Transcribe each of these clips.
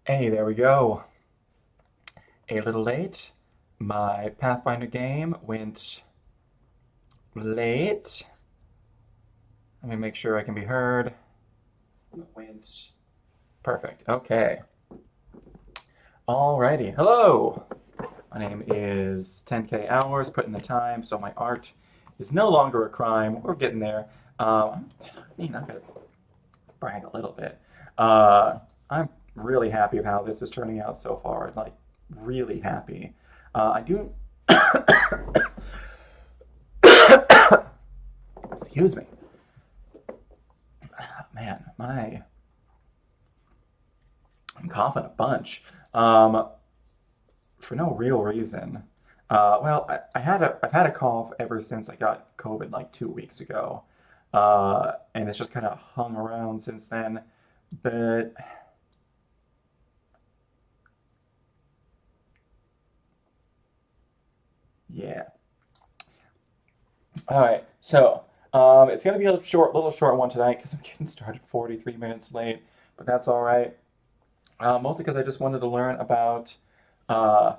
Hey, there we go. A little late. My Pathfinder game went late. Let me make sure I can be heard. Went perfect. Okay. Alrighty. Hello. My name is 10K Hours, put in the time, so my art is no longer a crime. We're getting there. I'm gonna brag a little bit. I'm really happy with how this is turning out so far. Like, really happy. I do. Excuse me. Man, I'm coughing a bunch. Um, for no real reason. I've had a cough ever since I got COVID like 2 weeks ago, and it's just kind of hung around since then. But yeah. All right. So it's gonna be a little short one tonight because I'm getting started 43 minutes late, but that's all right. Mostly because I just wanted to learn about uh,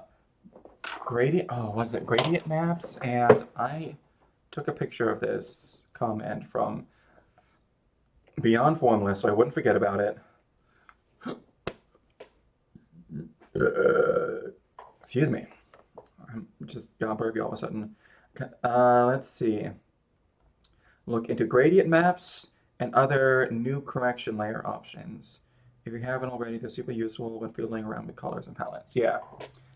gradient. Oh, what is it? Gradient maps, and I took a picture of this comment from Beyond Formless, so I wouldn't forget about it. Excuse me. I'm just got burpy all of a sudden. Let's see. Look into gradient maps and other new correction layer options. If you haven't already, they're super useful when fiddling around with colors and palettes. Yeah.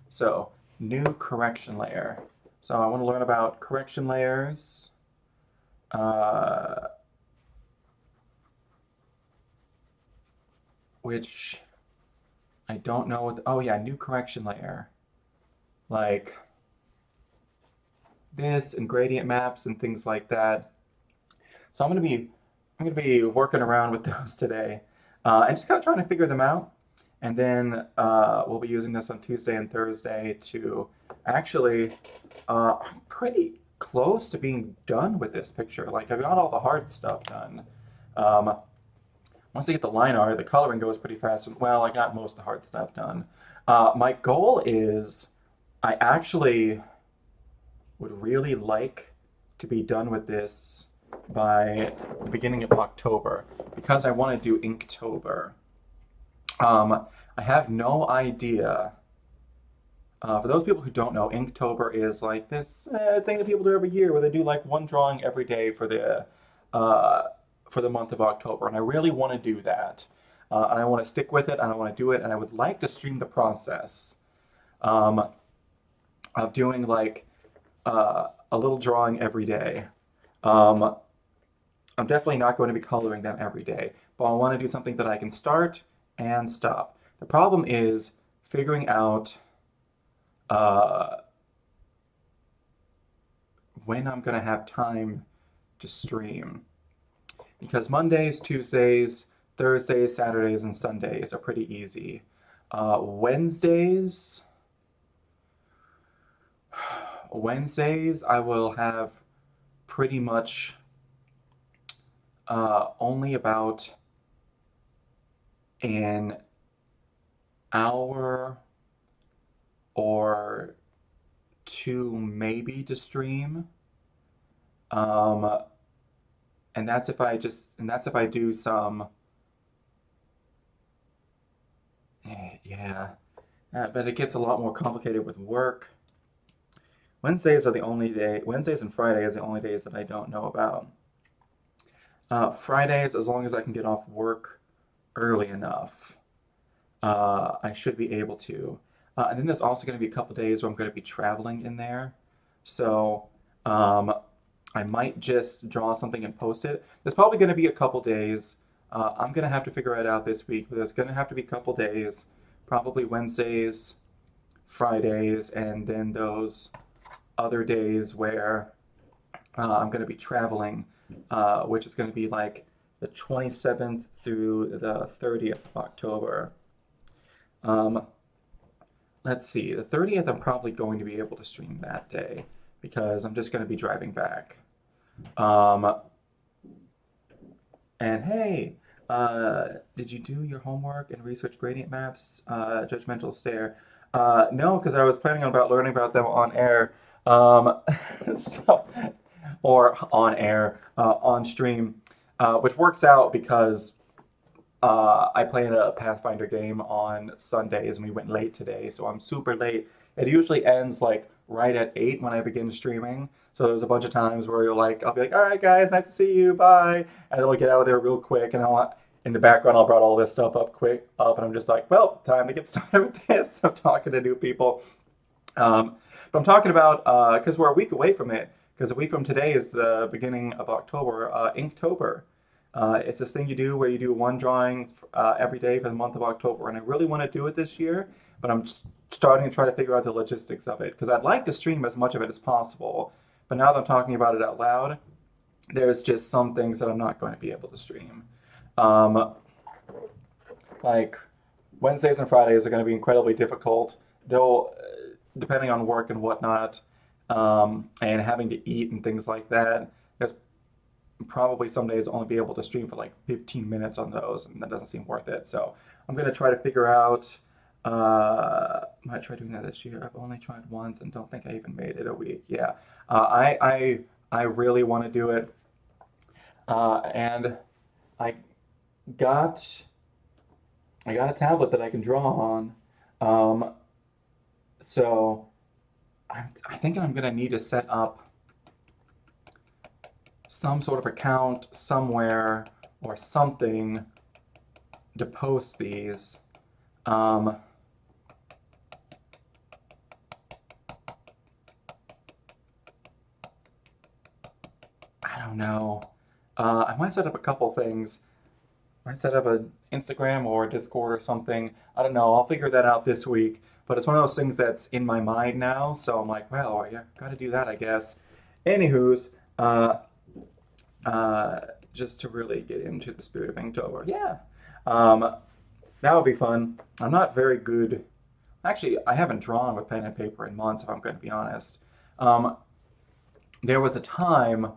So, new correction layer. So I want to learn about correction layers. Uh, which I don't know what. Oh yeah, new correction layer. Like this and gradient maps and things like that. So I'm gonna be working around with those today, and just kind of trying to figure them out. And then we'll be using this on Tuesday and Thursday to actually. I'm pretty close to being done with this picture. Like I got all the hard stuff done. Um, Once I get the line art, the coloring goes pretty fast. Well, I got most of the hard stuff done. My goal is I actually would really like to be done with this by the beginning of October because I want to do Inktober. I have no idea. For those people who don't know, Inktober is like this thing that people do every year where they do like one drawing every day uh, for the month of October, and I really want to do that. And I want to stick with it, and I want to do it, and I would like to stream the process um, of doing like a little drawing every day. Um, I'm definitely not going to be coloring them every day, but I want to do something that I can start and stop. The problem is figuring out uh, when I'm going to have time to stream. Because Mondays, Tuesdays, Thursdays, Saturdays, and Sundays are pretty easy. Wednesdays, Wednesdays, I will have pretty much only about an hour or two maybe to stream. Um, and that's if I do some, yeah. But it gets a lot more complicated with work. Wednesdays and Fridays are the only days that I don't know about. Fridays, as long as I can get off work early enough, I should be able to. And then there's also going to be a couple days where I'm going to be traveling in there. So um, I might just draw something and post it. There's probably going to be a couple days. I'm going to have to figure it out this week, but there's going to have to be a couple days, probably Wednesdays, Fridays, and then those other days where I'm going to be traveling, which is going to be like the 27th through the 30th of October. Um, let's see, the 30th I'm probably going to be able to stream that day because I'm just going to be driving back. Um, and hey, Did you do your homework and research gradient maps? Judgmental stare. No, because I was planning on about learning about them on air. Um, so, or on air, on stream, which works out because I play in a Pathfinder game on Sundays, and we went late today, so I'm super late. It usually ends like right at 8 when I begin streaming. So there's a bunch of times where I'll be like, all right, guys, nice to see you, bye, and then we'll get out of there real quick, and in the background, I'll brought all this stuff and I'm just like, well, time to get started with this. I'm talking to new people. But I'm talking about, because we're a week away from it, because a week from today is the beginning of October, Inktober. It's this thing you do where you do one drawing every day for the month of October, and I really want to do it this year, but I'm starting to try to figure out the logistics of it, because I'd like to stream as much of it as possible, but now that I'm talking about it out loud, there's just some things that I'm not going to be able to stream. Um, like Wednesdays and Fridays are going to be incredibly difficult. They'll, depending on work and whatnot, and having to eat and things like that. There's probably some days I'll only be able to stream for like 15 minutes on those, and that doesn't seem worth it. So I'm going to try to figure out. Might try doing that this year. I've only tried once and don't think I even made it a week. Yeah, I really want to do it, and I got I got a tablet that I can draw on. Um, so I think I'm gonna need to set up some sort of account somewhere or something to post these. Um, I don't know. I might set up a couple things. I might set up an Instagram or a Discord or something. I don't know. I'll figure that out this week. But it's one of those things that's in my mind now. So I'm like, well, yeah, gotta do that, I guess. Anywho's, uh, uh, just to really get into the spirit of Inktober. Yeah. Um, that would be fun. I'm not very good. Actually, I haven't drawn with pen and paper in months, if I'm going to be honest. Um, there was a time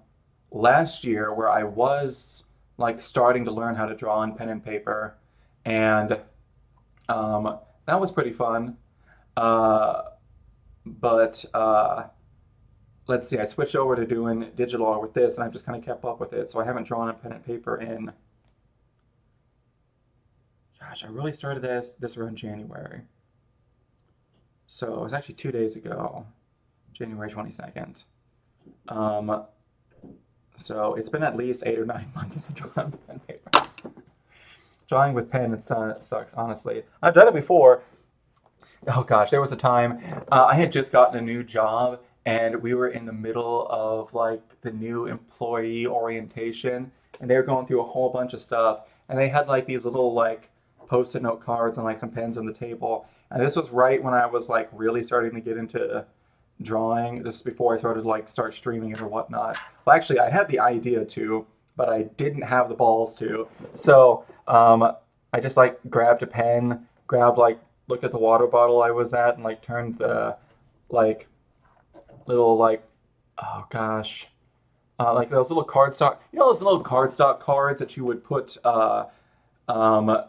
last year where I was like starting to learn how to draw on pen and paper, and that was pretty fun. Uh, but let's see, I switched over to doing digital art with this, and I've just kind of kept up with it. So I haven't drawn on pen and paper in, gosh, I really started this around January. So it was actually 2 days ago, January 22nd. Um, so it's been at least 8 or 9 months since I drawn on pen and paper. Drawing with pen, it sucks, honestly. I've done it before. Oh gosh, there was a time I had just gotten a new job, and we were in the middle of like the new employee orientation, and they were going through a whole bunch of stuff, and they had like these little like post-it note cards and like some pens on the table. And this was right when I was like really starting to get into drawing. This is before I started like start streaming it or whatnot. Well, actually, I had the idea to, but I didn't have the balls to. So I just like grabbed a pen, grabbed like looked at the water bottle I was at, and like turned the like little like oh gosh like those little cardstock, those little cardstock cards that you would put um, like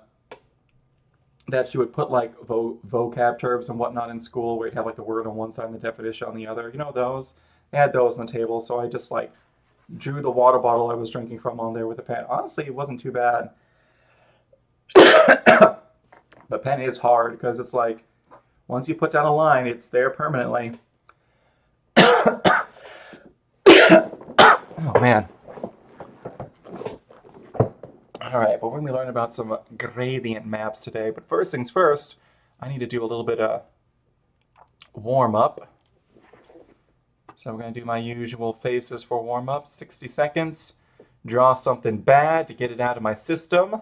vocab terms and whatnot in school, where you'd have like the word on one side and the definition on the other. Those. They had those on the table, so I just like drew the water bottle I was drinking from on there with a pen. Honestly, it wasn't too bad. But pen is hard because it's like once you put down a line, it's there permanently. Oh man. All right, but we're going to learn about some gradient maps today. But first things first, I need to do a little bit of warm up. So I'm going to do my usual faces for warm up. 60 seconds. Draw something bad to get it out of my system.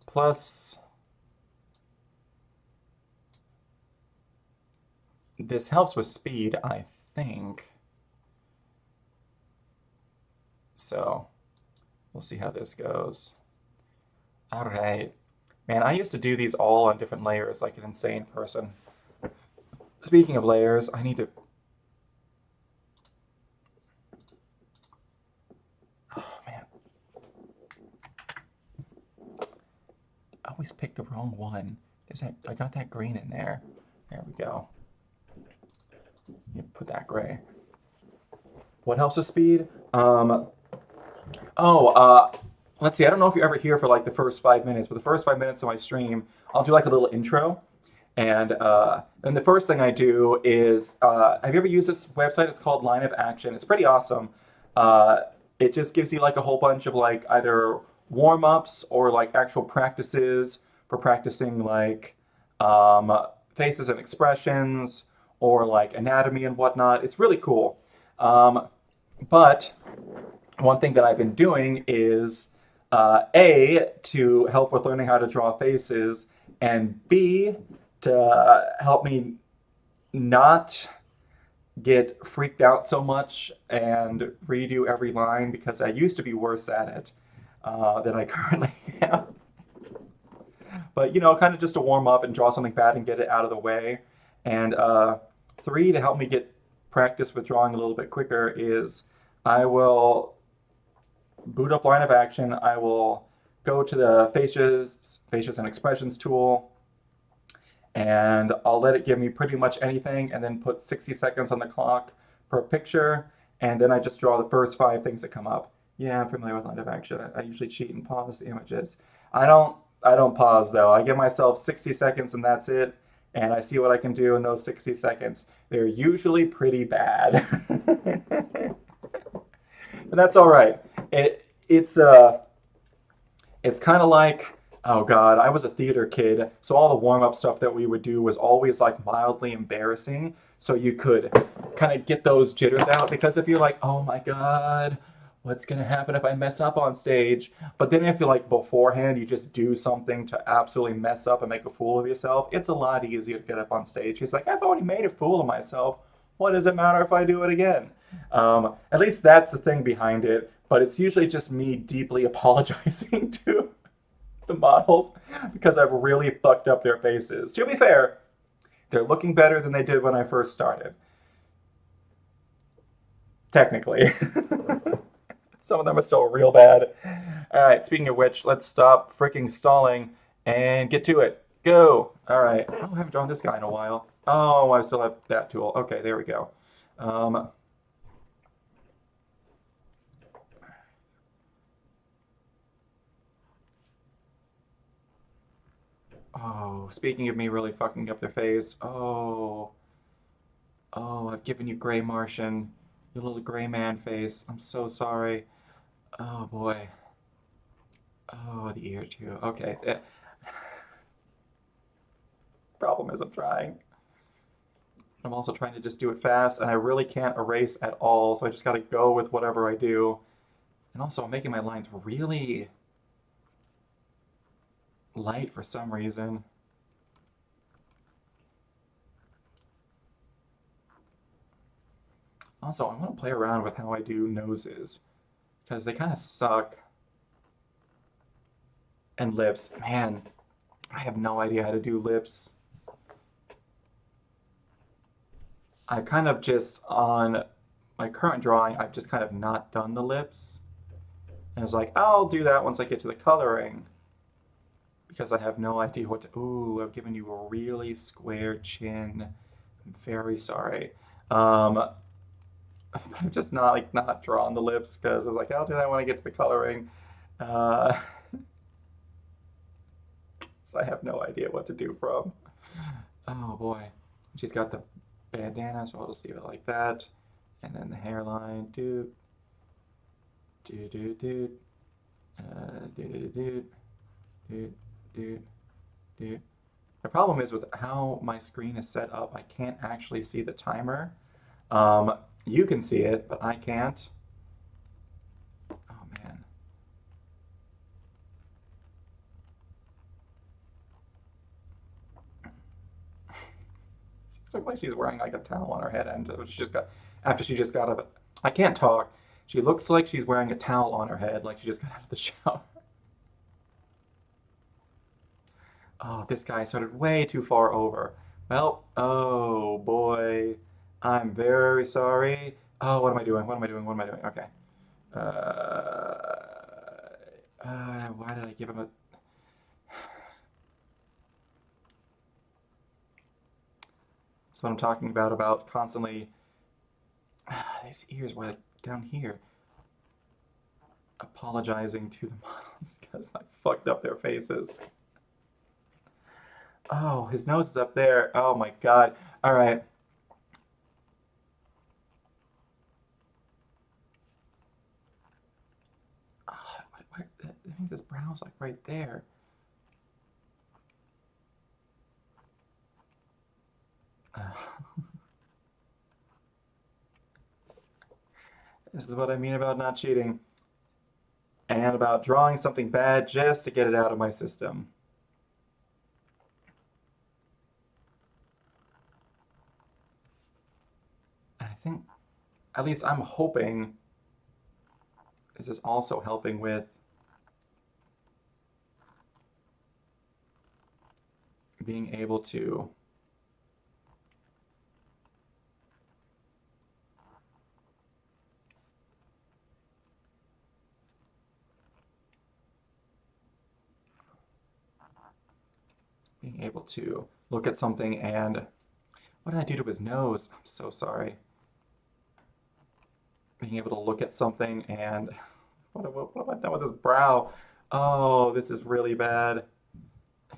Plus, this helps with speed, I think. So we'll see how this goes. All right. Man, I used to do these all on different layers like an insane person. Speaking of layers, I need to... Oh, man. always pick the wrong one. I got that green in there. There we go. You put that gray. What helps with speed? Let's see. I don't know if you're ever here for like the first 5 minutes, but the first 5 minutes of my stream, I'll do like a little intro. And then the first thing I do is, have you ever used this website? It's called Line of Action. It's pretty awesome. It just gives you like a whole bunch of like either warm-ups or like actual practices for practicing like faces and expressions or like anatomy and whatnot. It's really cool. But one thing that I've been doing is A, to help with learning how to draw faces, and B, to help me not get freaked out so much and redo every line, because I used to be worse at it than I currently am. But, you know, kind of just to warm up and draw something bad and get it out of the way. And 3, to help me get practice with drawing a little bit quicker, is I will boot up Line of Action. I will go to the faces and expressions tool, and I'll let it give me pretty much anything, and then put 60 seconds on the clock per picture, and then I just draw the first 5 things that come up. Yeah, I'm familiar with Line of Action. I usually cheat and pause the images. I don't pause though. I give myself 60 seconds and that's it, and I see what I can do in those 60 seconds. They're usually pretty bad. But that's all right. It's kind of like, oh God, I was a theater kid, so all the warm-up stuff that we would do was always like mildly embarrassing, so you could kind of get those jitters out, because if you're like, oh my God, what's gonna happen if I mess up on stage? But then if you like beforehand, you just do something to absolutely mess up and make a fool of yourself, it's a lot easier to get up on stage. He's like, I've already made a fool of myself. What does it matter if I do it again? At least that's the thing behind it, but it's usually just me deeply apologizing to the models because I've really fucked up their faces. To be fair, they're looking better than they did when I first started. Technically. Some of them are still real bad. All right, speaking of which, let's stop freaking stalling and get to it. Go. All right. Oh, I haven't drawn this guy in a while. Oh, I still have that tool. Okay, there we go. Oh, speaking of me really fucking up their face. Oh, I've given you gray Martian, you little gray man face. I'm so sorry. Oh boy. Oh, the ear too. Okay. Problem is I'm trying. I'm also trying to just do it fast, and I really can't erase at all, so I just gotta go with whatever I do. And also, I'm making my lines really light for some reason. Also, I want to play around with how I do noses, because they kind of suck. And lips. Man, I have no idea how to do lips. I've kind of just, on my current drawing, I've just kind of not done the lips. And it's like, I'll do that once I get to the coloring, because I have no idea what to... Ooh, I've given you a really square chin. I'm very sorry. I've just not drawn the lips, because I was like, I'll do that when I get to the coloring. So I have no idea what to do from. Oh boy. She's got the bandana, so I'll just leave it like that. And then the hairline, doot, doot, doot, doot, doot, doot, doot, doot, doot, doot. The problem is with how my screen is set up, I can't actually see the timer. You can see it, but I can't. Oh man. She looks like she's wearing like a towel on her head, and after she just got out of it. I can't talk. She looks like she's wearing a towel on her head, like she just got out of the shower. Oh, this guy started way too far over. Well, oh boy. I'm very sorry. Oh, what am I doing? What am I doing? What am I doing? Okay. Why did I give him a... That's what I'm talking about constantly. These ears were like down here. Apologizing to the models because I fucked up their faces. Oh, his nose is up there. Oh my god. All right. That means his brow's like right there. This is what I mean about not cheating. And about drawing something bad just to get it out of my system. I think, at least I'm hoping, this is also helping with being able to look at something and what did I do to his nose? I'm so sorry. Being able to look at something and what have I done with his brow? Oh, this is really bad.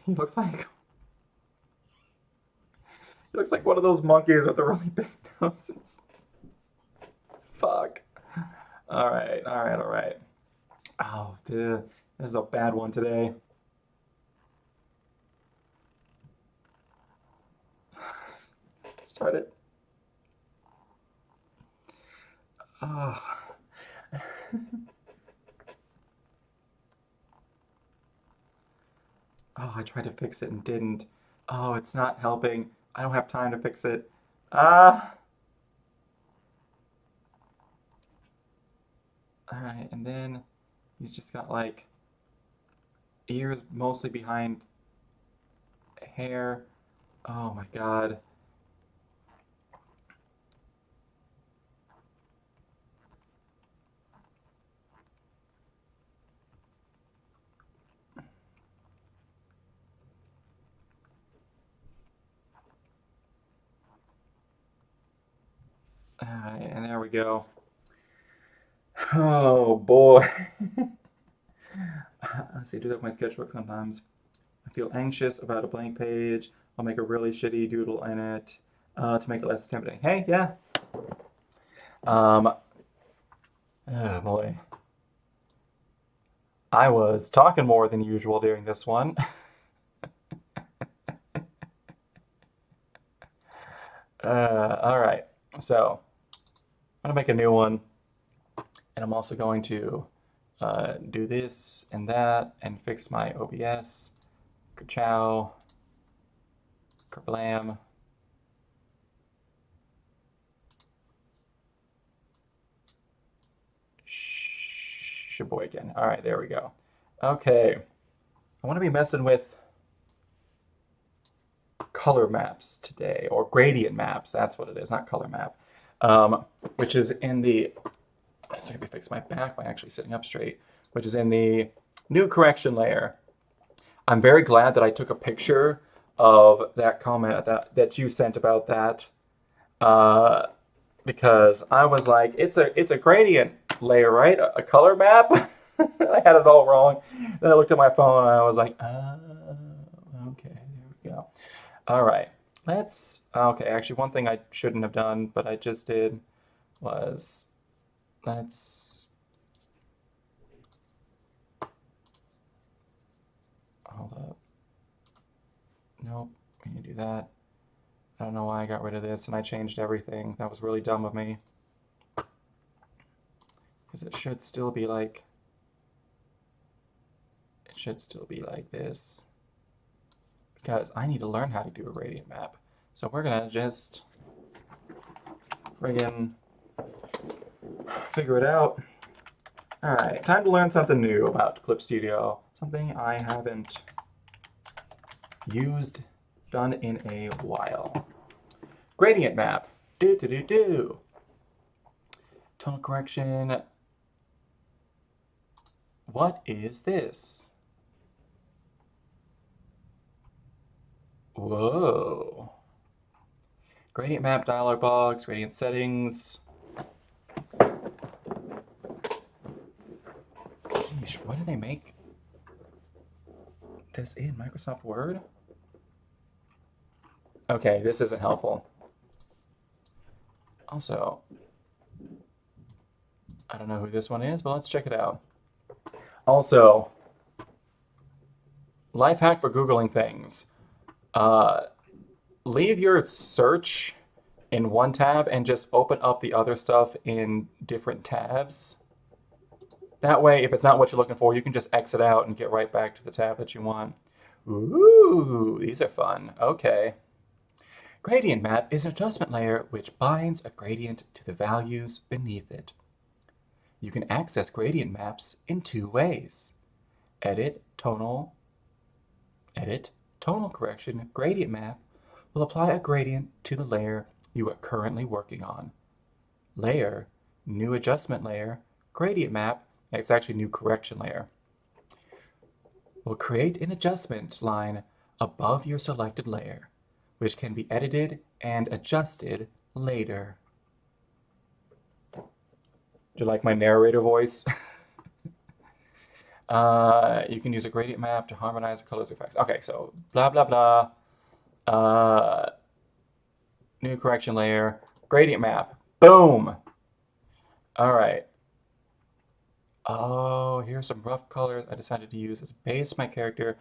He looks like one of those monkeys with the really big noses. Fuck. All right, all right, all right. Oh, dude, this is a bad one today. Start it. Oh. Oh, I tried to fix it and didn't. Oh, it's not helping. I don't have time to fix it. Ah. All right, and then he's just got like ears mostly behind hair. Oh my God. All right, and there we go. Oh boy. Let's see, I do that with my sketchbook sometimes. I feel anxious about a blank page. I'll make a really shitty doodle in it to make it less intimidating. Hey, yeah. Oh boy. I was talking more than usual during this one. All right, so I'm gonna make a new one, and I'm also going to do this and that and fix my OBS. Ka-chow, kablam. Sheboygan. All right, there we go. Okay, I want to be messing with color maps today, or gradient maps. That's what it is, not color map. Which is in the. Let's see if I fix my back by actually sitting up straight. Which is in the new correction layer. I'm very glad that I took a picture of that comment that you sent about that, because I was like, it's a gradient layer, right? A color map. I had it all wrong. Then I looked at my phone and I was like, okay, there we go. All right, okay, actually one thing I shouldn't have done, but I just did, was, let's, hold up. Nope, we can do that. I don't know why I got rid of this and I changed everything. That was really dumb of me. Because it should still be like this. Because I need to learn how to do a radiant map. So we're gonna just friggin' figure it out. Alright, time to learn something new about Clip Studio. Something I haven't done in a while. Gradient map. Do. Tonal correction. What is this? Whoa. Gradient map dialog box, gradient settings. Sheesh, what do they make this in Microsoft Word? Okay, this isn't helpful. Also, I don't know who this one is, but let's check it out. Also, life hack for Googling things. Leave your search in one tab and just open up the other stuff in different tabs. That way, if it's not what you're looking for, you can just exit out and get right back to the tab that you want. Ooh, these are fun. Okay. Gradient map is an adjustment layer which binds a gradient to the values beneath it. You can access gradient maps in two ways. Edit tonal correction gradient map will apply a gradient to the layer you are currently working on. Layer, new adjustment layer, gradient map, it's actually new correction layer, will create an adjustment line above your selected layer, which can be edited and adjusted later. Do you like my narrator voice? You can use a gradient map to harmonize the colors effects. Okay, so blah, blah, blah. New correction layer, gradient map. Boom. All right. Oh, here's some rough colors I decided to use as a base my character.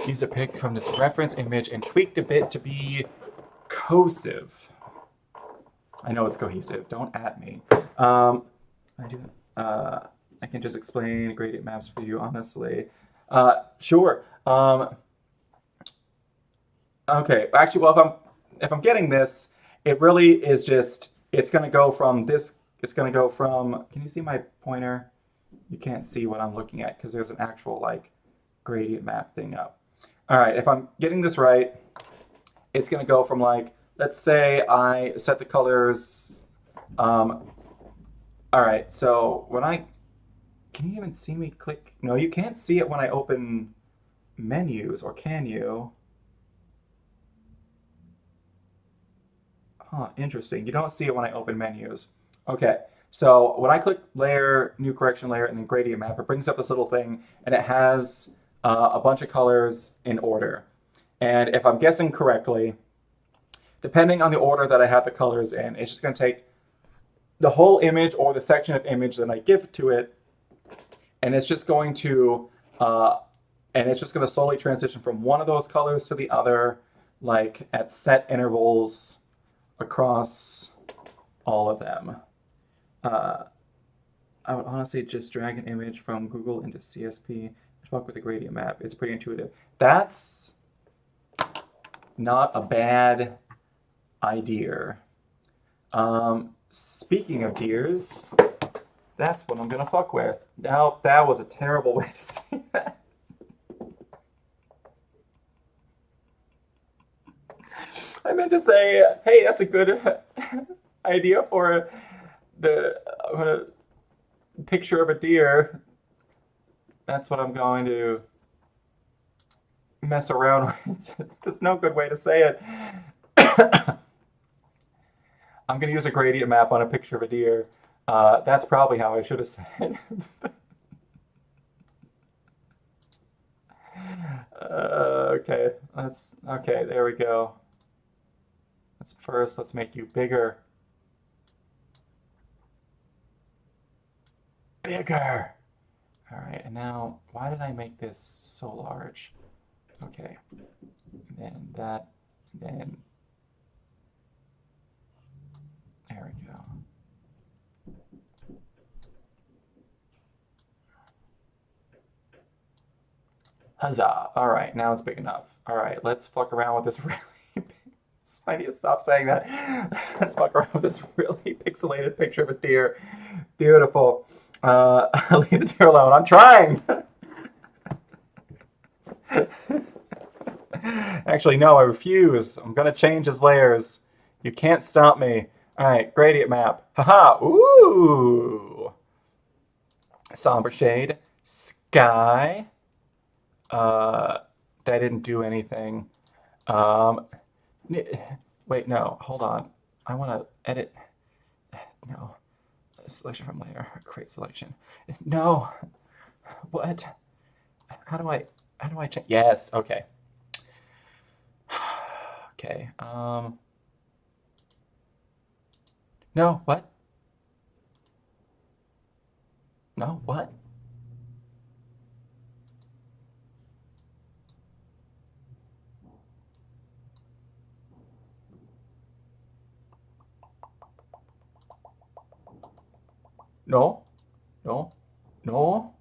Use a pic from this reference image and tweaked a bit to be cohesive. I know it's cohesive. Don't at me. I do. I can just explain gradient maps for you, honestly. Sure. Okay. Actually, well, if I'm getting this, it really is just. It's going to go from this. It's going to go from. Can you see my pointer? You can't see what I'm looking at because there's an actual like gradient map thing up. All right. If I'm getting this right, it's going to go from like. Let's say I set the colors. All right. So when I can you even see me click? No, you can't see it when I open menus, or can you? Huh, interesting. You don't see it when I open menus. Okay, so when I click layer, new correction layer, and then gradient map, it brings up this little thing, and it has a bunch of colors in order. And if I'm guessing correctly, depending on the order that I have the colors in, it's just going to take the whole image or the section of image that I give to it, and it's just going to slowly transition from one of those colors to the other, like at set intervals across all of them. I would honestly just drag an image from Google into CSP and fuck with the gradient map. It's pretty intuitive. That's not a bad idea. Speaking of deers, that's what I'm gonna fuck with. Now, that was a terrible way to say that. I meant to say, hey, that's a good idea for the picture of a deer. That's what I'm going to mess around with. There's no good way to say it. I'm going to use a gradient map on a picture of a deer. That's probably how I should have said it. Okay, okay, there we go. Let's make you bigger. Bigger! Alright, and now, why did I make this so large? Okay, and then that, then, there we go. Huzzah! Alright, now it's big enough. Alright, let's fuck around with this really I need to stop saying that. Let's fuck around with this really pixelated picture of a deer. Beautiful. Leave the deer alone. I'm trying. Actually, no, I refuse. I'm going to change his layers. You can't stop me. All right, gradient map. Haha. Ooh. Somber shade. Sky. That didn't do anything. Wait, no, hold on. I want to edit. No. Selection from layer. Create selection. No. What? How do I check? Yes. Okay. Okay. No. What? No. What? No. No. No.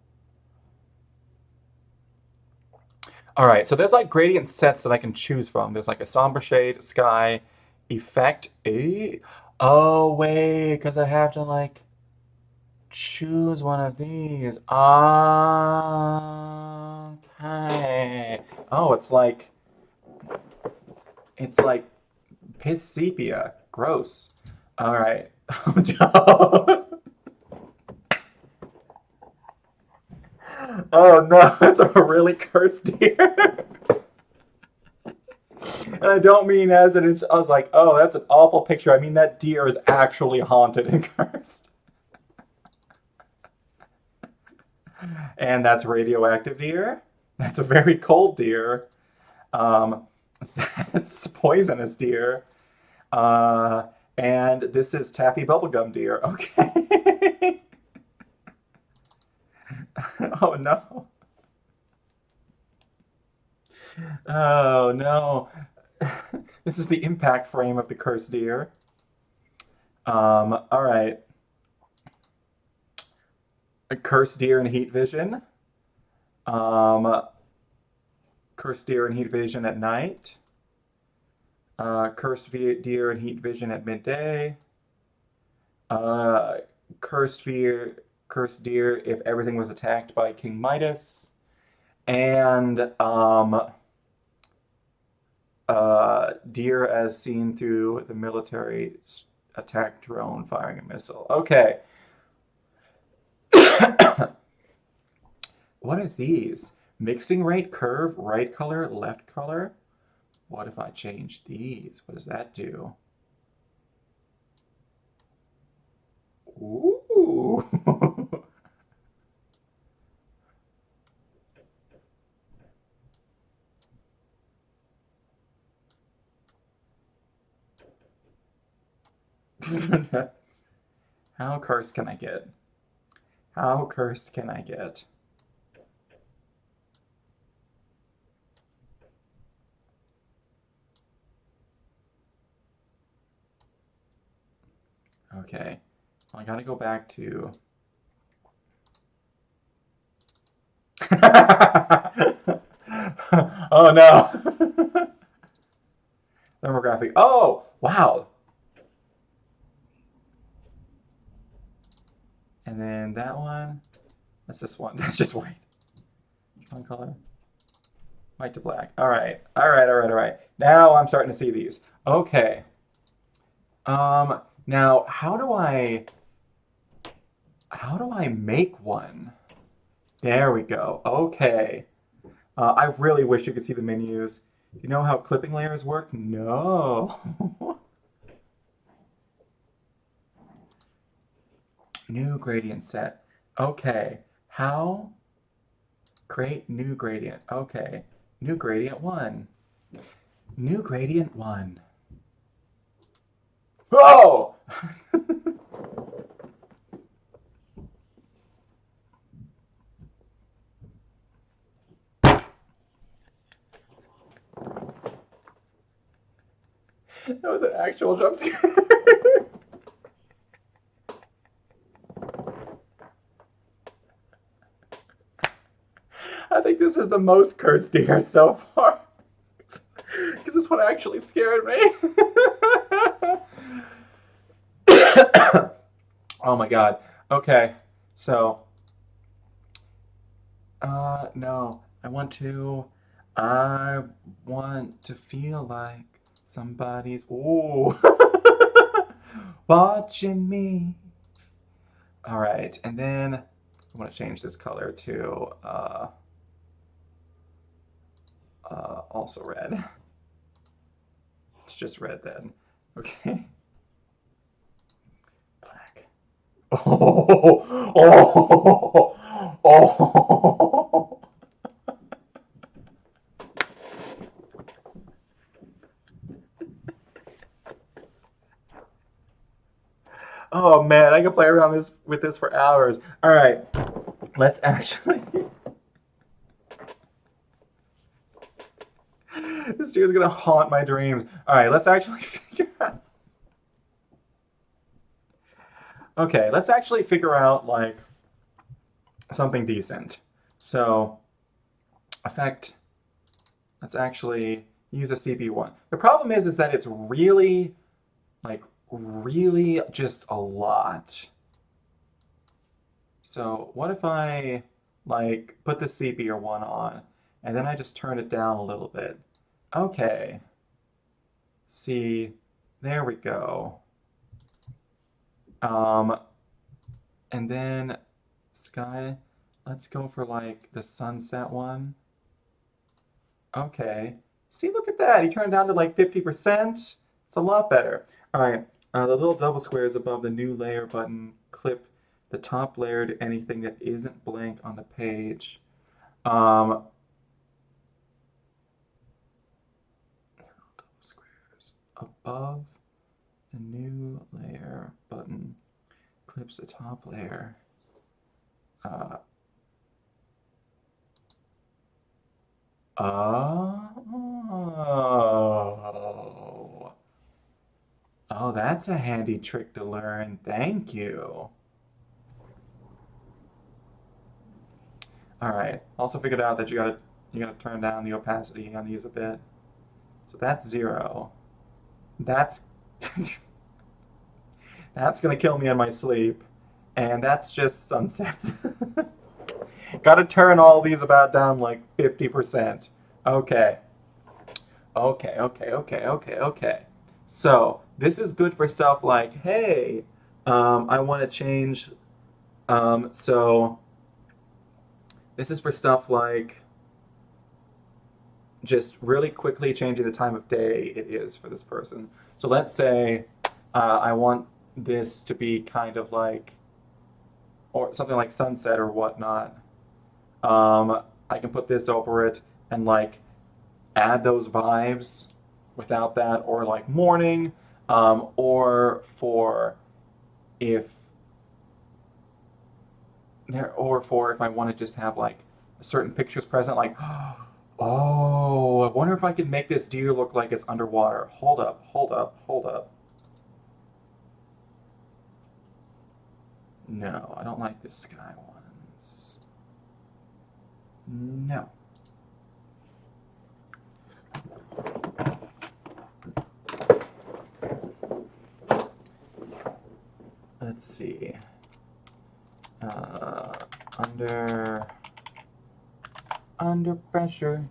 All right, so there's like gradient sets that I can choose from. There's like a somber shade, sky, effect. Oh, wait, because I have to like choose one of these. Okay. Oh, it's like piss sepia. Gross. All right. Oh no, that's a really cursed deer. And I don't mean as in I was like, oh, that's an awful picture. I mean that deer is actually haunted and cursed. And that's radioactive deer. That's a very cold deer. Um, that's poisonous deer. Uh, and this is taffy bubblegum deer. Okay. Oh no. Oh no. This is the impact frame of the cursed deer. All right. A cursed deer in heat vision. Um, cursed deer in heat vision at night. Deer in heat vision at midday. Uh, cursed deer if everything was attacked by King Midas. And deer as seen through the military attack drone firing a missile. Okay. What are these? Mixing rate, curve, right color, left color. What if I change these? What does that do? Ooh. How cursed can I get? How cursed can I get? Okay. Well, I gotta go back to. Oh no. Thermographic. Oh, wow. And then that one. That's this one. That's just white. One color. White to black. All right. All right. All right. All right. Now I'm starting to see these. Okay. Now how do I make one? There we go. Okay. I really wish you could see the menus. You know how clipping layers work? No. New gradient set. Okay. How? Create new gradient. Okay. New gradient 1. New gradient 1. Oh! That was an actual jump scare. I think this is the most cursed deer so far. Because this one actually scared me. Oh my god. Okay. So, no. I want to feel like somebody's, ooh, watching me. All right. And then I want to change this color to, also red. It's just red then. Okay. Oh, oh, oh. Oh man, I could play around this with this for hours. All right, let's actually. This dude's gonna haunt my dreams. All right, let's actually figure out. Okay, let's actually figure out like something decent. So, effect. Let's actually use a CP1. The problem is that it's really, like, really just a lot. So what if I like put the sepia one on and then I just turn it down a little bit? Okay. See, there we go. Um, and then sky, let's go for like the sunset one. Okay. See, look at that. He turned down to like 50%. It's a lot better. All right. The little double squares above the new layer button clip the top layer to anything that isn't blank on the page. Double squares above the new layer button clips the top layer. Oh. Oh, that's a handy trick to learn. Thank you. All right. Also figured out that you gotta turn down the opacity on these a bit. So that's 0. That's that's gonna kill me in my sleep. And that's just sunsets. Gotta turn all these about down like 50%. Okay. Okay. So this is good for stuff like, hey, I want to change. So this is for stuff like just really quickly changing the time of day it is for this person. So let's say I want this to be kind of like, or something like sunset or whatnot. I can put this over it and like add those vibes without that, or like morning, or for if or if I want to just have like certain pictures present, like oh, I wonder if I can make this deer look like it's underwater. Hold up. No, I don't like the sky ones. No. Let's see. Uh, under pressure.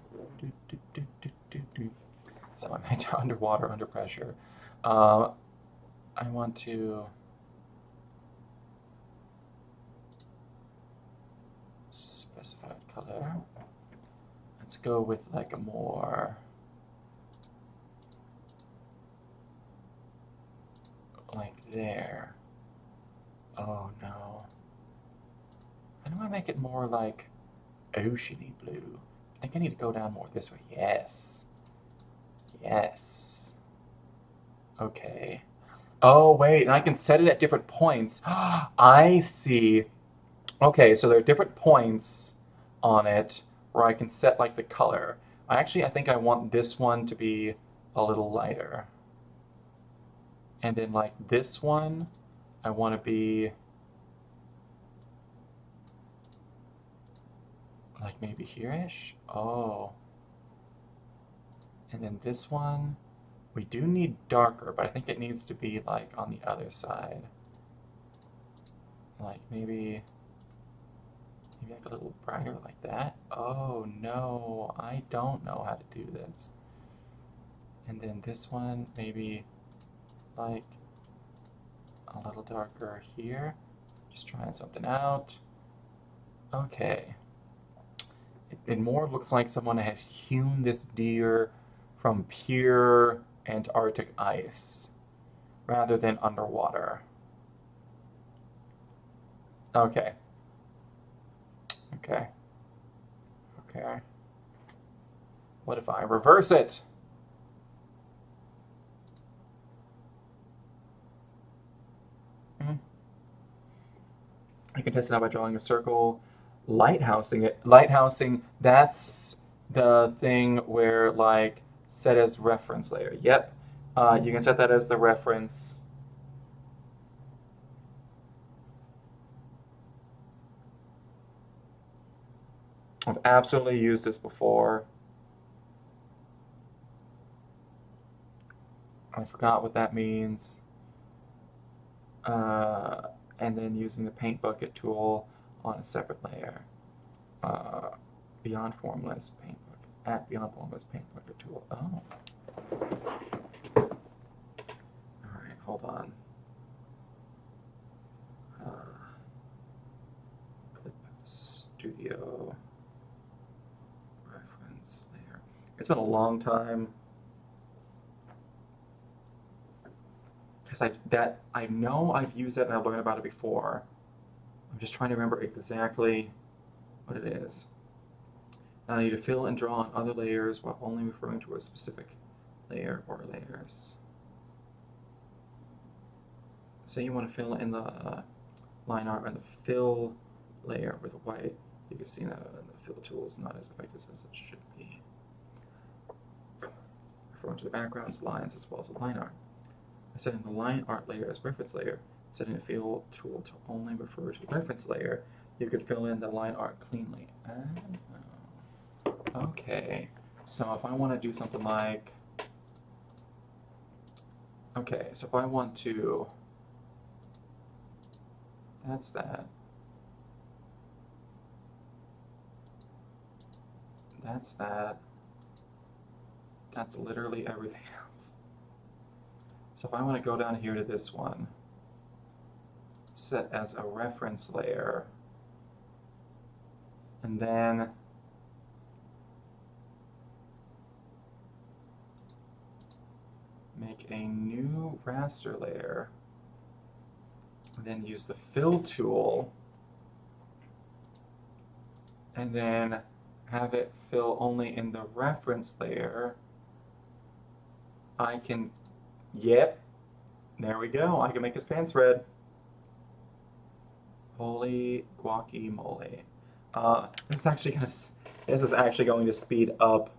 So I made underwater under pressure. I want to specified color. Let's go with like a more like there. Oh no. How do I make it more like oceany blue? I think I need to go down more this way. Yes. Yes. Okay. Oh, wait, and I can set it at different points. I see. Okay, so there are different points on it where I can set like the color. I think I want this one to be a little lighter. And then like this one, I want to be like maybe here-ish. Oh. And then this one, we do need darker, but I think it needs to be like on the other side. Like maybe like a little brighter like that. Oh no, I don't know how to do this. And then this one, maybe like a little darker here. Just trying something out. Okay. It more looks like someone has hewn this deer from pure Antarctic ice rather than underwater. Okay. Okay. Okay. What if I reverse it? Mm. You can test it out by drawing a circle, lighthousing it. Lighthousing, that's the thing where, like, set as reference layer. Yep. You can set that as the reference. I've absolutely used this before. I forgot what that means. Uh, and then using the paint bucket tool on a separate layer. Uh, beyond formless paint bucket. At beyond formless paint bucket tool. Oh. Alright, hold on. Clip Studio reference layer. It's been a long time. Because I know I've used it and I've learned about it before. I'm just trying to remember exactly what it is. Allow you to fill and draw on other layers while only referring to a specific layer or layers. Say you want to fill in the line art on the fill layer with white. You can see that the fill tool is not as effective as it should be. Referring to the backgrounds, lines, as well as the line art. By setting the line art layer as reference layer, setting the fill tool to only refer to the reference layer, you could fill in the line art cleanly. Okay, so if I want to do something like, okay, so if I want to, that's that. That's that. That's literally everything else. So if I want to go down here to this one, set as a reference layer, and then make a new raster layer, and then use the fill tool, and then have it fill only in the reference layer, I can, yep, there we go. I can make his pants red. Holy guacamole. This is actually going to speed up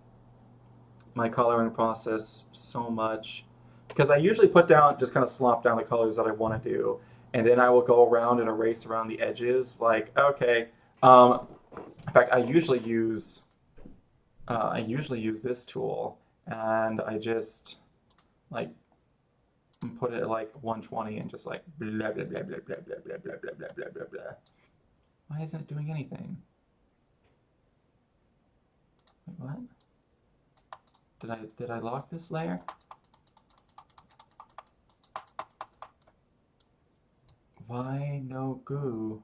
my coloring process so much. Because I usually put down, just kind of slop down the colors that I want to do, and then I will go around and erase around the edges. Like, okay. In fact, I usually use this tool, and I just like put it at like 120 and just like blah blah blah blah blah blah blah blah blah blah blah blah blah. Why isn't it doing anything? Wait, what? Did I lock this layer? Why no goo?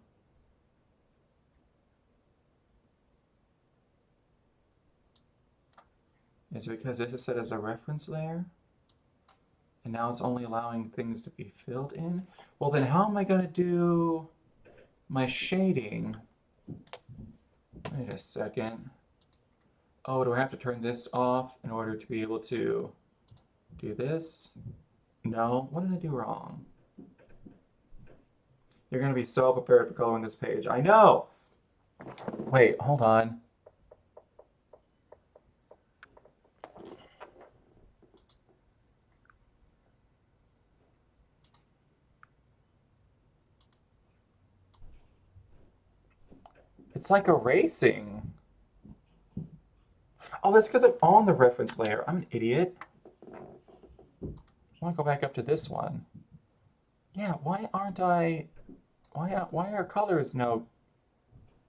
Is it because this is set as a reference layer? And now it's only allowing things to be filled in? Well, then how am I going to do my shading? Wait a second. Oh, do I have to turn this off in order to be able to do this? No. What did I do wrong? You're going to be so prepared for coloring this page. I know! Wait, hold on. It's like erasing. Oh, that's because I'm on the reference layer. I'm an idiot. I want to go back up to this one. Yeah, why aren't I... Why are colors no...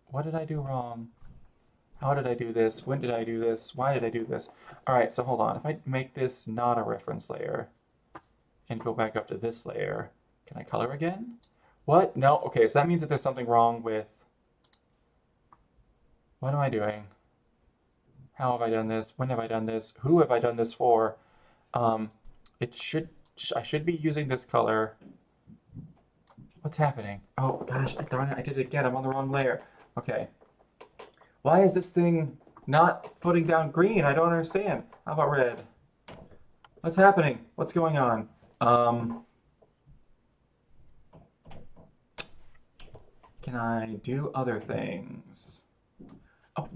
What did I do wrong? How did I do this? When did I do this? Why did I do this? All right, so hold on. If I make this not a reference layer and go back up to this layer, can I color again? What? No. Okay, so that means that there's something wrong with... What am I doing? How have I done this? When have I done this? Who have I done this for? I should be using this color. What's happening? Oh gosh, darn it, I did it again. I'm on the wrong layer. Okay. Why is this thing not putting down green? I don't understand. How about red? What's happening? What's going on? Um, can I do other things? Oh.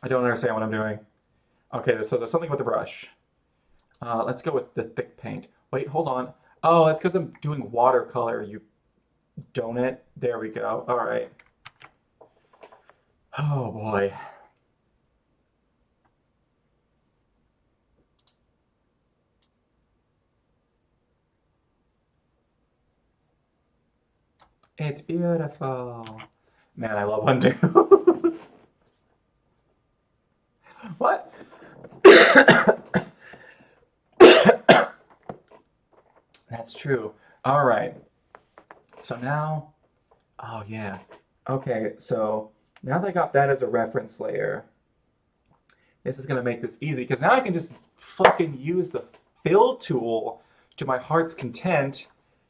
I don't understand what I'm doing. Okay, so there's something with the brush. Let's go with the thick paint. Wait, hold on. Oh, that's because I'm doing watercolor, you donut. There we go. All right. Oh boy. It's beautiful. Man, I love undo. What? That's true. All right. So now, oh yeah. Okay, so now that I got that as a reference layer, this is gonna make this easy because now I can just fucking use the fill tool to my heart's content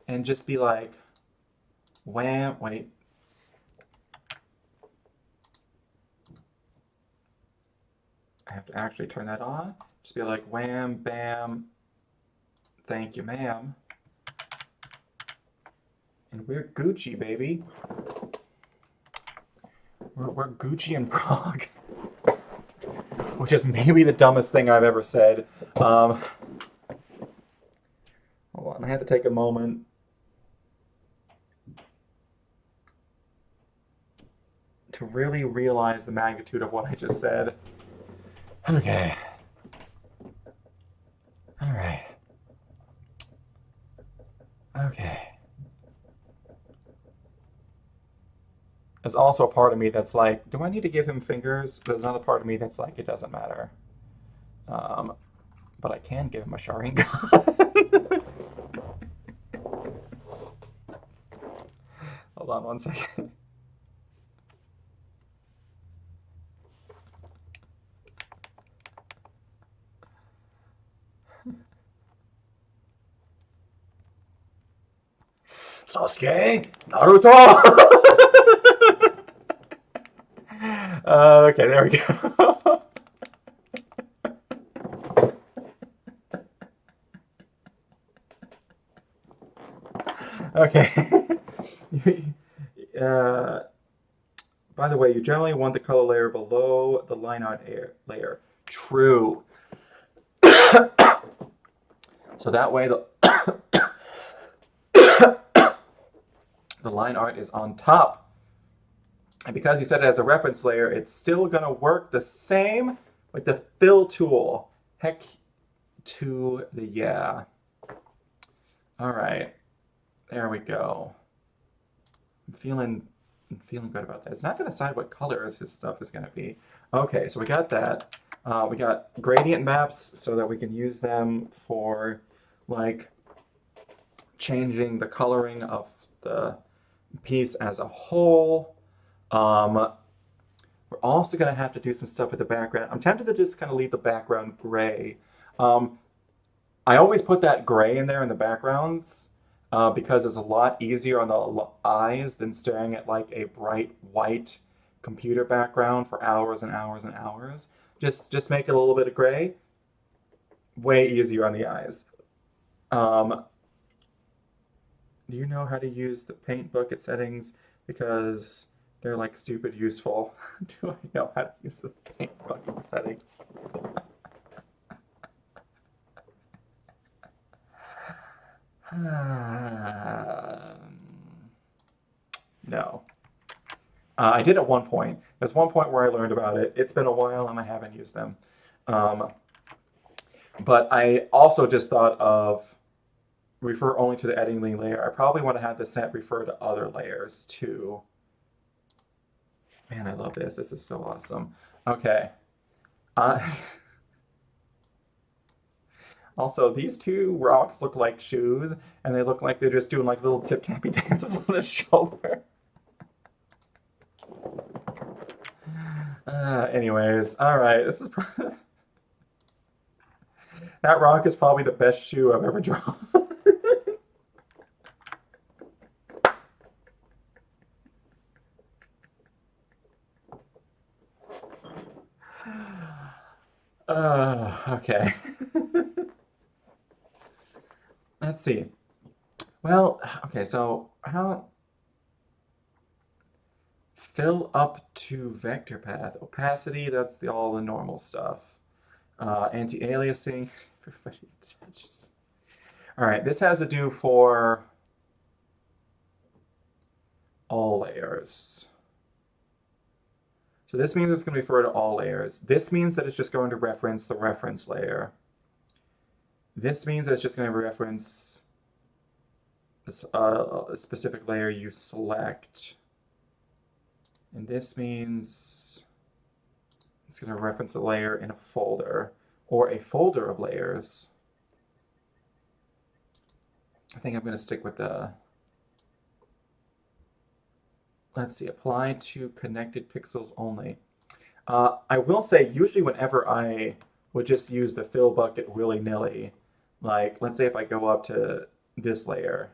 and just be like, wham, wait. I have to actually turn that on. Just be like, wham, bam, thank you, ma'am. And we're Gucci, baby. We're Gucci in Prague. Which is maybe the dumbest thing I've ever said. Hold on, I have to take a moment. To really realize the magnitude of what I just said. Okay. All right. Okay. There's also a part of me that's like, do I need to give him fingers? There's another part of me that's like, it doesn't matter. But I can give him a Sharingan. Hold on one second. Sasuke, Naruto. Okay, there we go. Okay. By the way, you generally want the color layer below the line art layer. True. So that way the the line art is on top. And because you set it as a reference layer, it's still going to work the same with the fill tool. Heck to the yeah. All right. There we go. I'm feeling good about that. It's not going to decide what color his stuff is going to be. Okay, so we got that. We got gradient maps so that we can use them for like changing the coloring of the piece as a whole. We're also going to have to do some stuff with the background. I'm tempted to just kind of leave the background gray. I always put that gray in there in the backgrounds because it's a lot easier on the eyes than staring at like a bright white computer background for hours and hours and hours. Just make it a little bit of gray. Way easier on the eyes. Do you know how to use the paint bucket settings? Because they're like stupid useful. Do I know how to use the paint bucket settings? No. I did at one point. There's one point where I learned about it. It's been a while and I haven't used them. But I also just thought of refer only to the editing layer. I probably want to have the set refer to other layers too. Man, I love this. This is so awesome. Okay. Also, these two rocks look like shoes, and they look like they're just doing like little tip-tappy dances on his shoulder. Anyways, all right. This is that That rock is probably the best shoe I've ever drawn. Okay. Let's see. Well, okay, so how fill up to vector path. Opacity, that's all the normal stuff. Anti-aliasing. All right, this has to do for all layers. So this means it's going to refer to all layers. This means that it's just going to reference the reference layer. This means that it's just going to reference this, a specific layer you select. And this means it's going to reference a layer in a folder or a folder of layers. I think I'm going to stick with the, let's see, apply to connected pixels only. I will say, usually whenever I would just use the fill bucket willy-nilly, like let's say if I go up to this layer,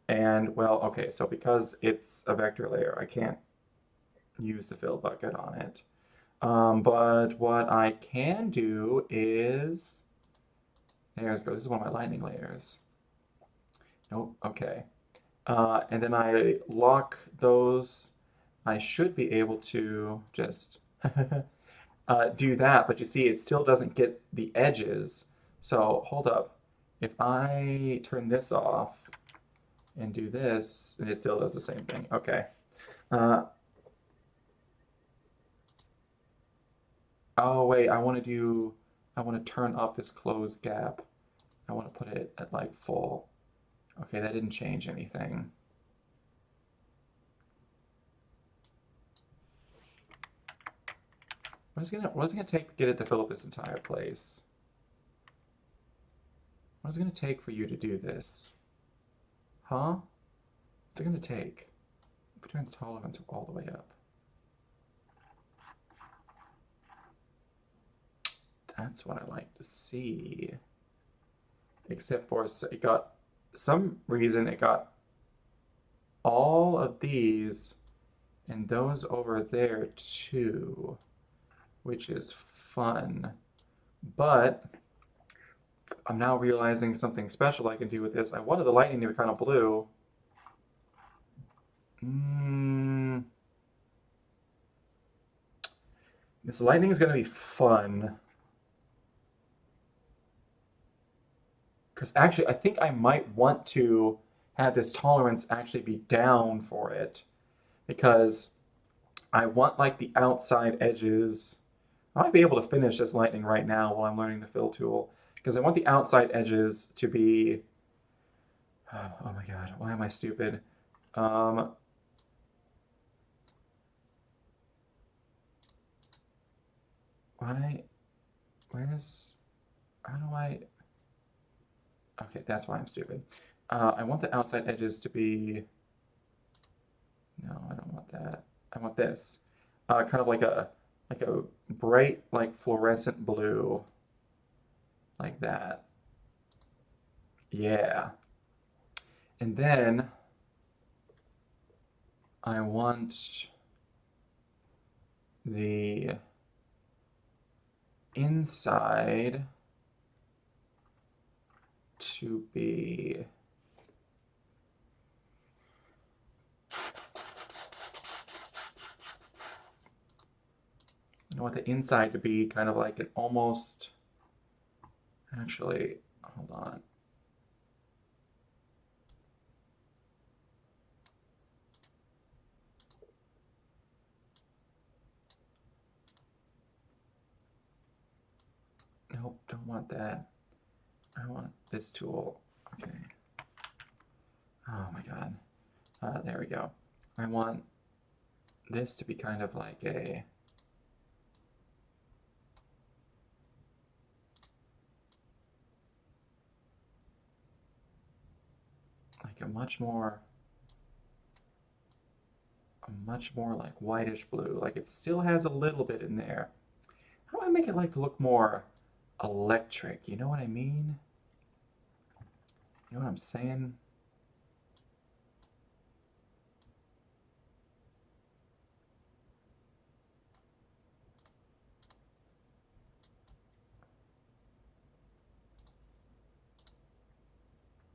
and well, okay, so because it's a vector layer, I can't use the fill bucket on it. But what I can do is, there's go. This is one of my lightning layers. Nope. Okay. And then I lock those. I should be able to just do that, but you see, it still doesn't get the edges. So hold up. If I turn this off and do this, and it still does the same thing. Okay. Oh wait, I want to turn up this closed gap. I want to put it at like full. Okay, that didn't change anything. What is it gonna take to get it to fill up this entire place? What is it gonna take for you to do this? Huh? What's it gonna take? Turn the tolerance all the way up. That's what I like to see. Except for it got some reason it got all of these and those over there too, which is fun. But I'm now realizing something special I can do with this. I wanted the lightning to be kind of blue. This lightning is going to be fun. Because actually, I think I might want to have this tolerance actually be down for it. Because I want like the outside edges. I might be able to finish this lightning right now while I'm learning the fill tool. Because I want the outside edges to be... Oh my god, why am I stupid? Why? Where's... How do I... Okay, that's why I'm stupid. I want the outside edges to be... No, I don't want that. I want this. Kind of like a bright, like fluorescent blue. Like that. Yeah. And then I want the inside to be I want the inside to be kind of like an almost, actually, hold on. Nope, don't want that. I want this tool. Okay. Oh my god. There we go. I want this to be kind of like a much more like whitish blue. Like it still has a little bit in there. How do I make it like look more electric. You know what I mean? You know what I'm saying?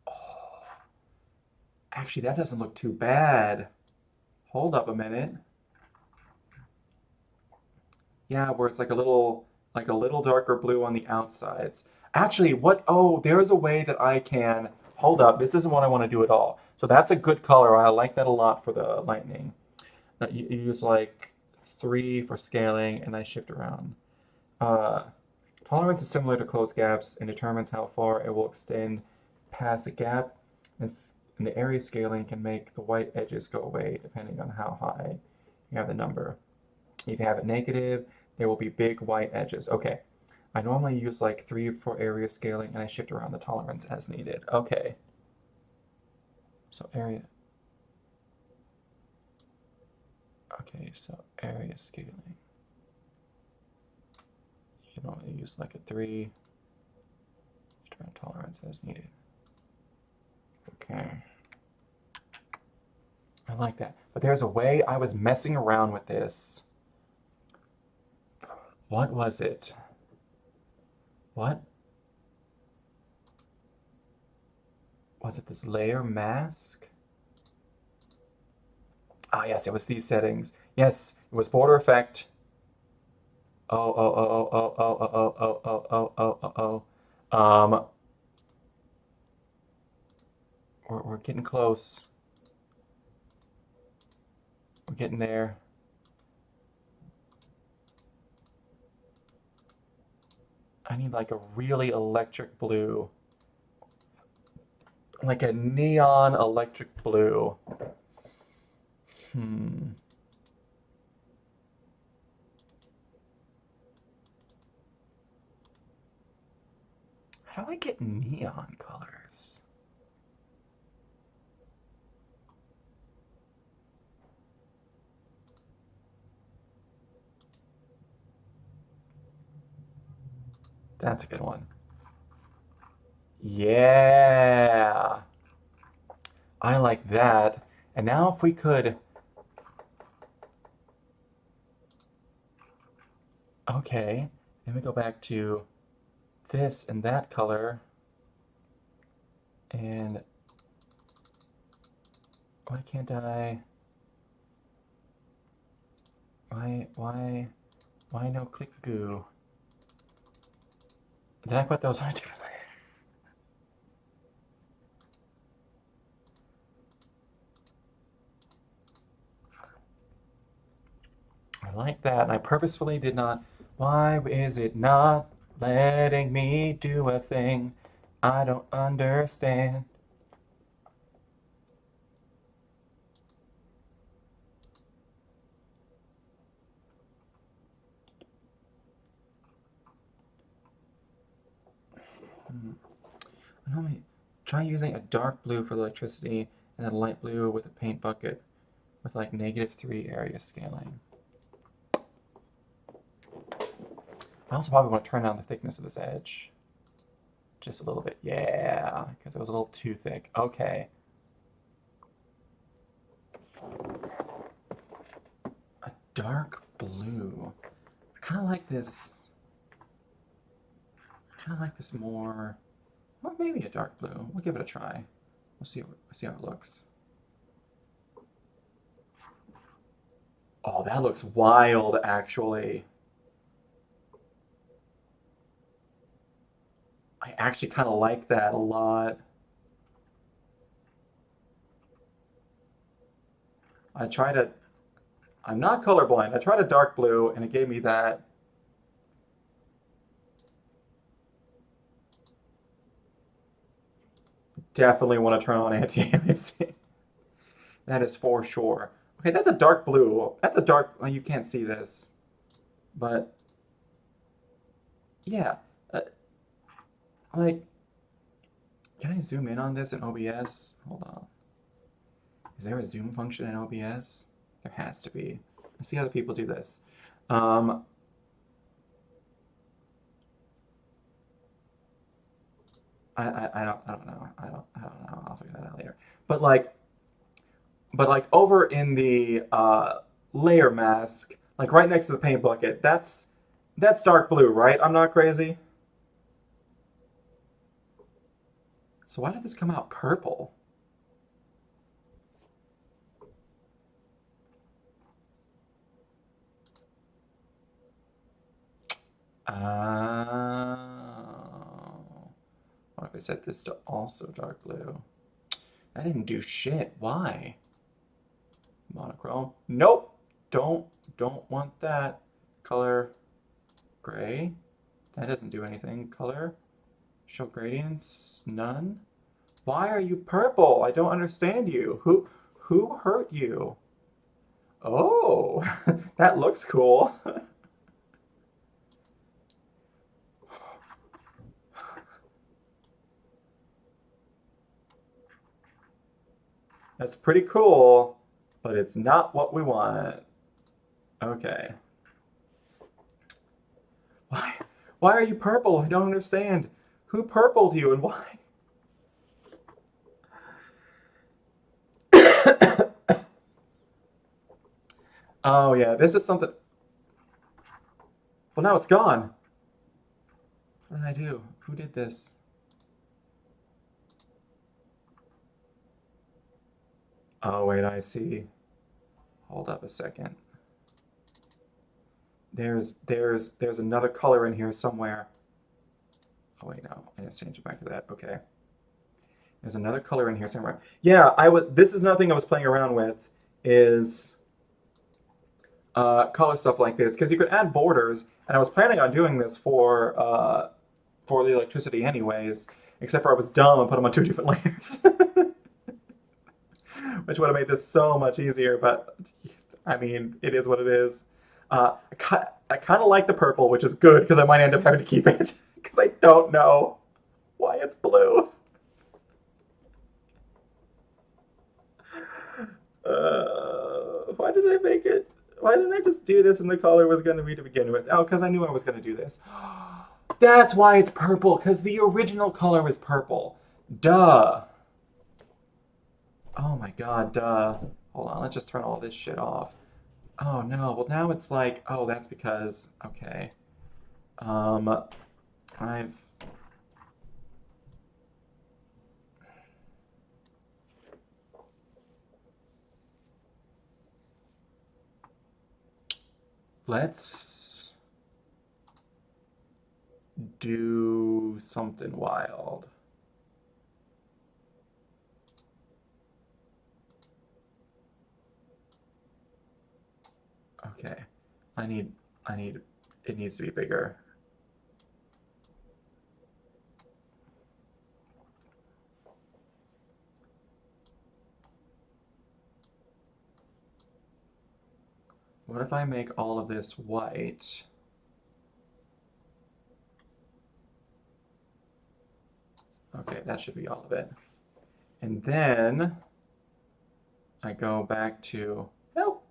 Oh, actually, that doesn't look too bad. Hold up a minute. Yeah, where it's like a little darker blue on the outsides. Actually, what? Oh, there's a way that I can. Hold up, this isn't what I want to do at all. So that's a good color. I like that a lot for the lightning. You use like 3 for scaling, and I shift around. Uh, Tolerance is similar to closed gaps and determines how far it will extend past a gap. And the area scaling can make the white edges go away depending on how high you have the number. If you have it negative, there will be big white edges. Okay. I normally use like 3 for area scaling, and I shift around the tolerance as needed. Okay. So area. Okay, so area scaling. You can only use like a 3. Shift around tolerance as needed. Okay. I like that. But there's a way I was messing around with this. What was it? What? Was it this layer mask? Ah, yes, it was these settings. Yes, it was border effect. Oh. We're getting close. We're getting there. I need like a really electric blue. Like a neon electric blue. Hmm. How do I get neon colors? That's a good one. Yeah. I like that. And now if we could... Okay. Then we go back to this and that color. And why can't I... Why no click goo? Did I put those on a different layer? I like that, and I purposefully did not. Why is it not letting me do a thing? I don't understand. Normally, try using a dark blue for electricity and then light blue with a paint bucket with like -3 area scaling. I also probably want to turn down the thickness of this edge. Just a little bit. Yeah, because it was a little too thick. Okay. A dark blue. I kind of like this. Kind of like this more. Well, maybe a dark blue. We'll give it a try. We'll see how it looks. Oh, that looks wild, actually. I actually kind of like that a lot. I tried a. I'm not colorblind. I tried a dark blue, and it gave me that. Definitely want to turn on anti-aliasing. That is for sure. Okay, that's a dark blue. That's a dark. Well, you can't see this, but yeah. Uh, like, can I zoom in on this in OBS? Hold on. Is there a zoom function in OBS? There has to be. Let's see how the people do this. Um, I don't know. I don't know. I'll figure that out later. But like over in the layer mask, like right next to the paint bucket, that's dark blue, right? I'm not crazy. So why did this come out purple? Oh. What if I set this to also dark blue? I didn't do shit. Why? Monochrome. Nope. Don't want that. Color gray. That doesn't do anything. Color. Show gradients. None. Why are you purple? I don't understand you. Who hurt you? Oh, that looks cool. That's pretty cool, but it's not what we want. Okay. Why? Why are you purple? I don't understand. Who purpled you and why? Oh yeah, this is something. Well, now it's gone. What did I do? Who did this? Oh wait, I see. Hold up a second. There's another color in here somewhere. Oh wait, no, I just changed it back to that. Okay. There's another color in here somewhere. Yeah, this is nothing I was playing around with, is color stuff like this, because you could add borders, and I was planning on doing this for the electricity anyways, except for I was dumb and put them on two different layers, which would have made this so much easier, but I mean, it is what it is. I kind of like the purple, which is good, because I might end up having to keep it, because I don't know why it's blue. Why did I make it? Why didn't I just do this and the color was going to be to begin with? Oh, because I knew I was going to do this. That's why it's purple, because the original color was purple. Duh. Oh my god, duh. Hold on, let's just turn all this shit off. Oh no, well now it's like, oh, that's because, okay. I've let's do something wild. Okay. I need, it needs to be bigger. What if I make all of this white? Okay, that should be all of it. And then I go back to, help.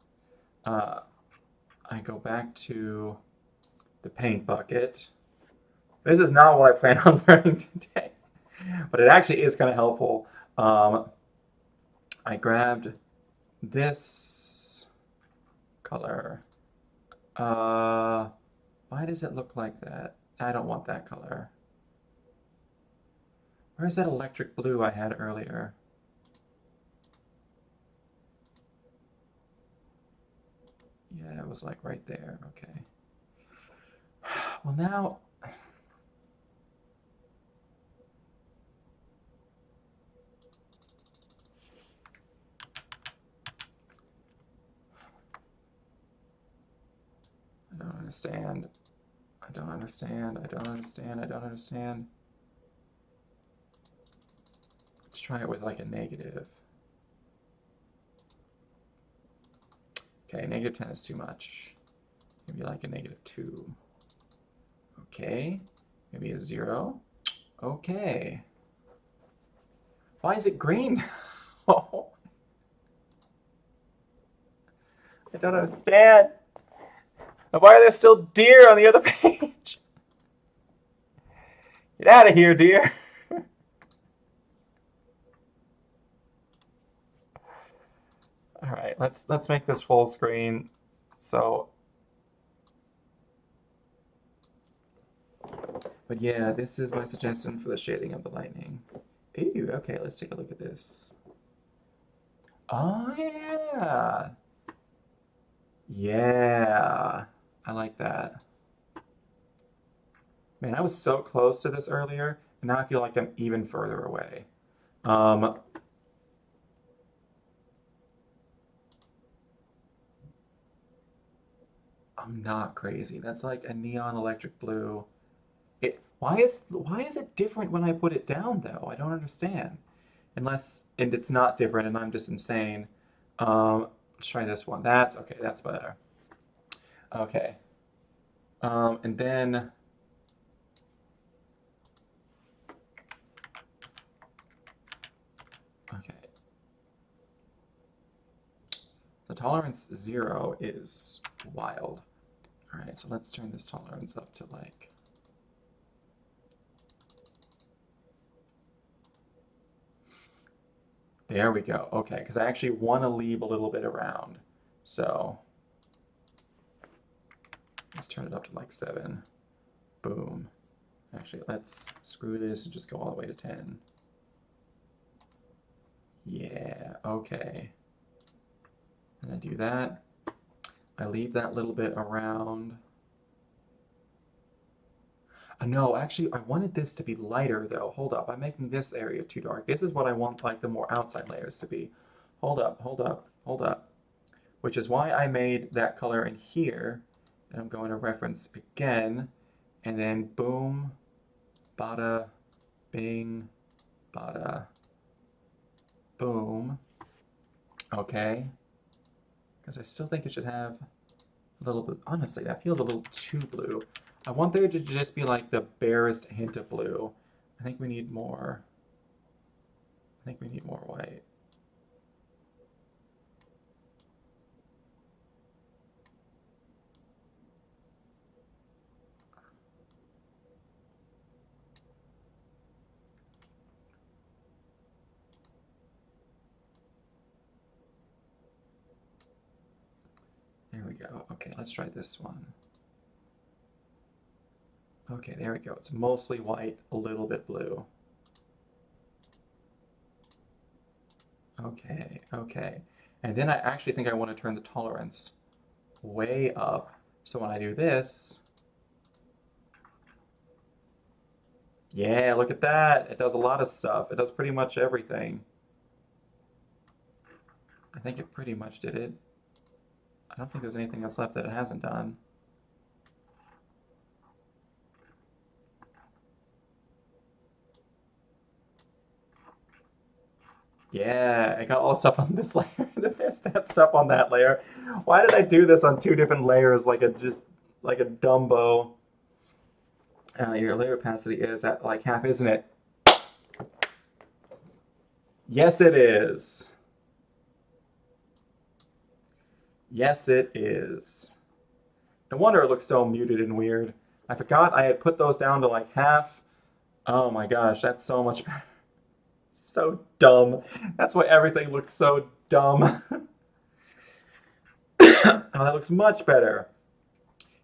I go back to the paint bucket. This is not what I plan on learning today, but it actually is kind of helpful. I grabbed this color. Why does it look like that? I don't want that color. Where's that electric blue I had earlier? Yeah, it was like right there. Okay. Well, now. I don't understand. I don't understand. I don't understand. I don't understand. Let's try it with like a negative. Okay, negative 10 is too much. Maybe like a negative 2. Okay, maybe a 0. Okay. Why is it green? Oh, I don't understand. Why are there still deer on the other page? Get out of here, deer. All right, let's make this full screen. So, but yeah, this is my suggestion for the shading of the lightning. Ew, okay, let's take a look at this. Oh yeah. Yeah. I like that. Man, I was so close to this earlier, and now I feel like I'm even further away. Um, I'm not crazy. That's like a neon electric blue. Why is it different when I put it down though? I don't understand. And it's not different and I'm just insane. Let's try this one. That's okay, that's better. Okay. And then okay. The tolerance 0 is wild. All right, so let's turn this tolerance up to like there we go. Okay, because I actually want to leave a little bit around. So let's turn it up to like 7. Boom. Actually, let's screw this and just go all the way to 10. Yeah, okay. And I do that. I leave that little bit around. No, actually, I wanted this to be lighter though. Hold up, I'm making this area too dark. This is what I want like the more outside layers to be. Hold up, hold up, hold up. Which is why I made that color in here. And I'm going to reference again. And then boom, bada, bing, bada, boom. Okay. Because I still think it should have a little bit, honestly, that feels a little too blue. I want there to just be like the barest hint of blue. I think we need more. I think we need more white. There we go. Okay, let's try this one. Okay, there we go. It's mostly white, a little bit blue. Okay, okay. And then I actually think I want to turn the tolerance way up. So when I do this, yeah, look at that. It does a lot of stuff. It does pretty much everything. I think it pretty much did it. I don't think there's anything else left that it hasn't done. Yeah, I got all the stuff on this layer, there's that stuff on that layer. Why did I do this on 2 different layers like a just like a Dumbo? Your layer opacity is at like half, isn't it? Yes, it is. Yes, it is. No wonder it looks so muted and weird. I forgot I had put those down to like half. Oh my gosh, that's so much better. So dumb. That's why everything looks so dumb. Oh, that looks much better.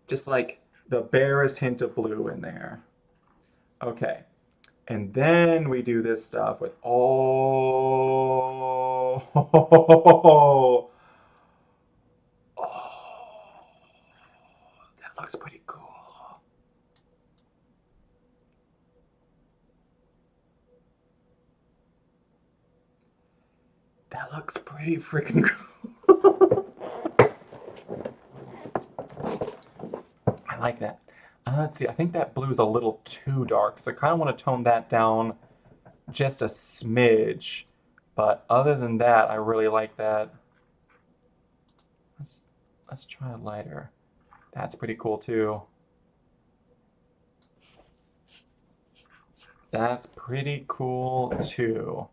Just like the barest hint of blue in there. Okay. And then we do this stuff with oh, oh, that looks pretty cool. That looks pretty freaking cool. I like that. Let's see, I think that blue's a little too dark, so I kind of want to tone that down just a smidge. But other than that, I really like that. Let's try a lighter. That's pretty cool too. That's pretty cool too.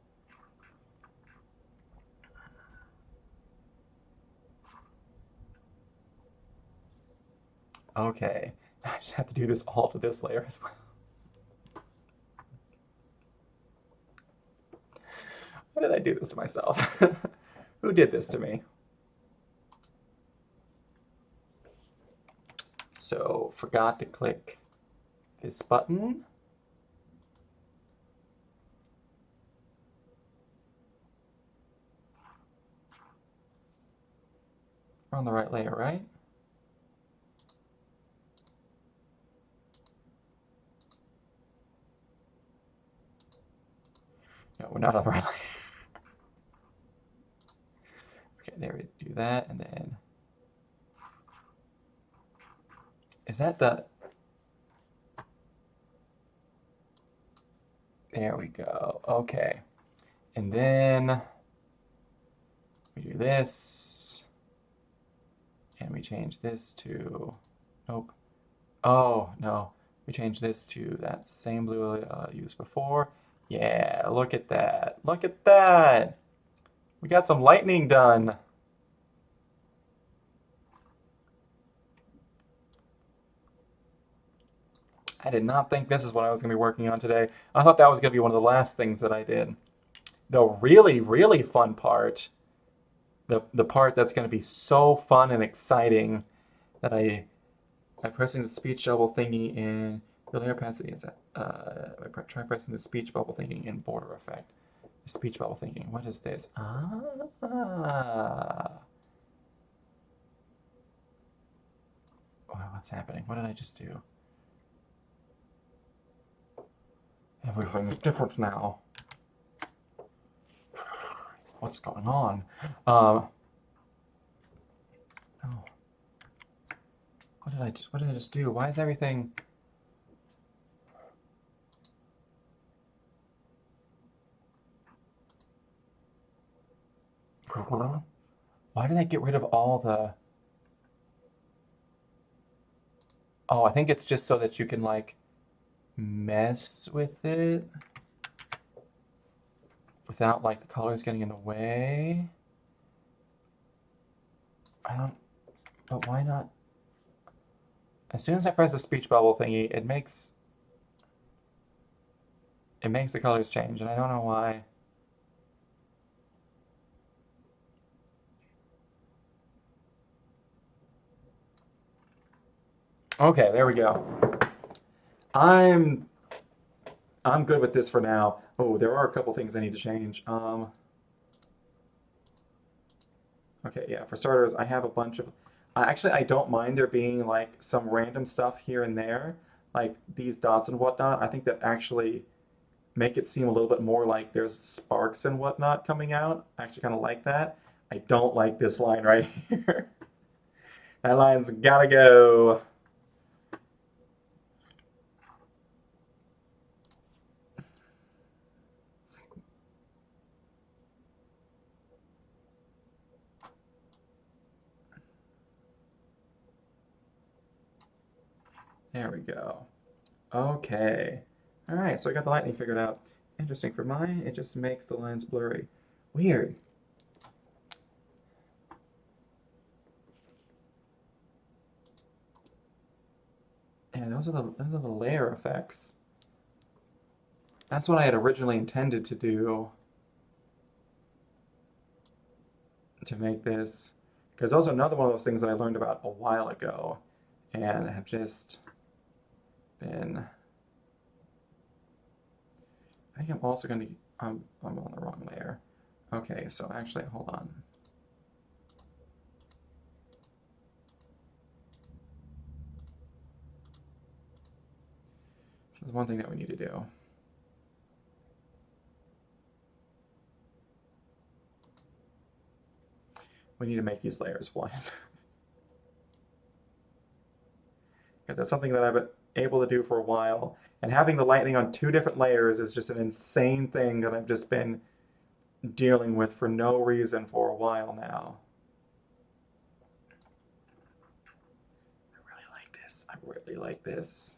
Okay, I just have to do this all to this layer as well. Why did I do this to myself? Who did this to me? so forgot to click this button. We're on the right layer, right? No, we're not on the right layer. Okay, there we do that, and then is that the? There we go. Okay, and then we do this, and we change this to, nope. Oh no, we change this to that same blue used before. Yeah, look at that. Look at that. We got some lightning done. I did not think this is what I was going to be working on today. I thought that was going to be one of the last things that I did. The really, really fun part, the part that's going to be so fun and exciting that by pressing the speech bubble thingy in the layer opacity is try pressing the speech bubble thingy in border effect. Speech bubble thinking. What is this? What's happening? What did I just do? Everything's different now. What's going on? Oh. What did I just do? Why is everything... Why did I get rid of all the... Oh, I think it's just so that you can, like, mess with it without, like, the colors getting in the way. But why not? As soon as I press the speech bubble thingy, it makes the colors change, and I don't know why. Okay, there we go. I'm good with this for now. Oh, there are a couple things I need to change. Okay, yeah, for starters, I have a bunch of... actually, I don't mind there being, like, some random stuff here and there, like these dots and whatnot. I think that actually make it seem a little bit more like there's sparks and whatnot coming out. I actually kind of like that. I don't like this line right here. That line's gotta go. There we go. Okay. All right, so I got the lightning figured out. Interesting. For mine, it just makes the lines blurry. Weird. Yeah, those are the layer effects. That's what I had originally intended to do to make this, because those are another one of those things that I learned about a while ago, and have just been. I think I'm also going to. I'm on the wrong layer. Okay, so actually, hold on. There's one thing that we need to do. We need to make these layers blind. Because that's something that I've been able to do for a while. And having the lightning on 2 different layers is just an insane thing that I've just been dealing with for no reason for a while now. I really like this. I really like this.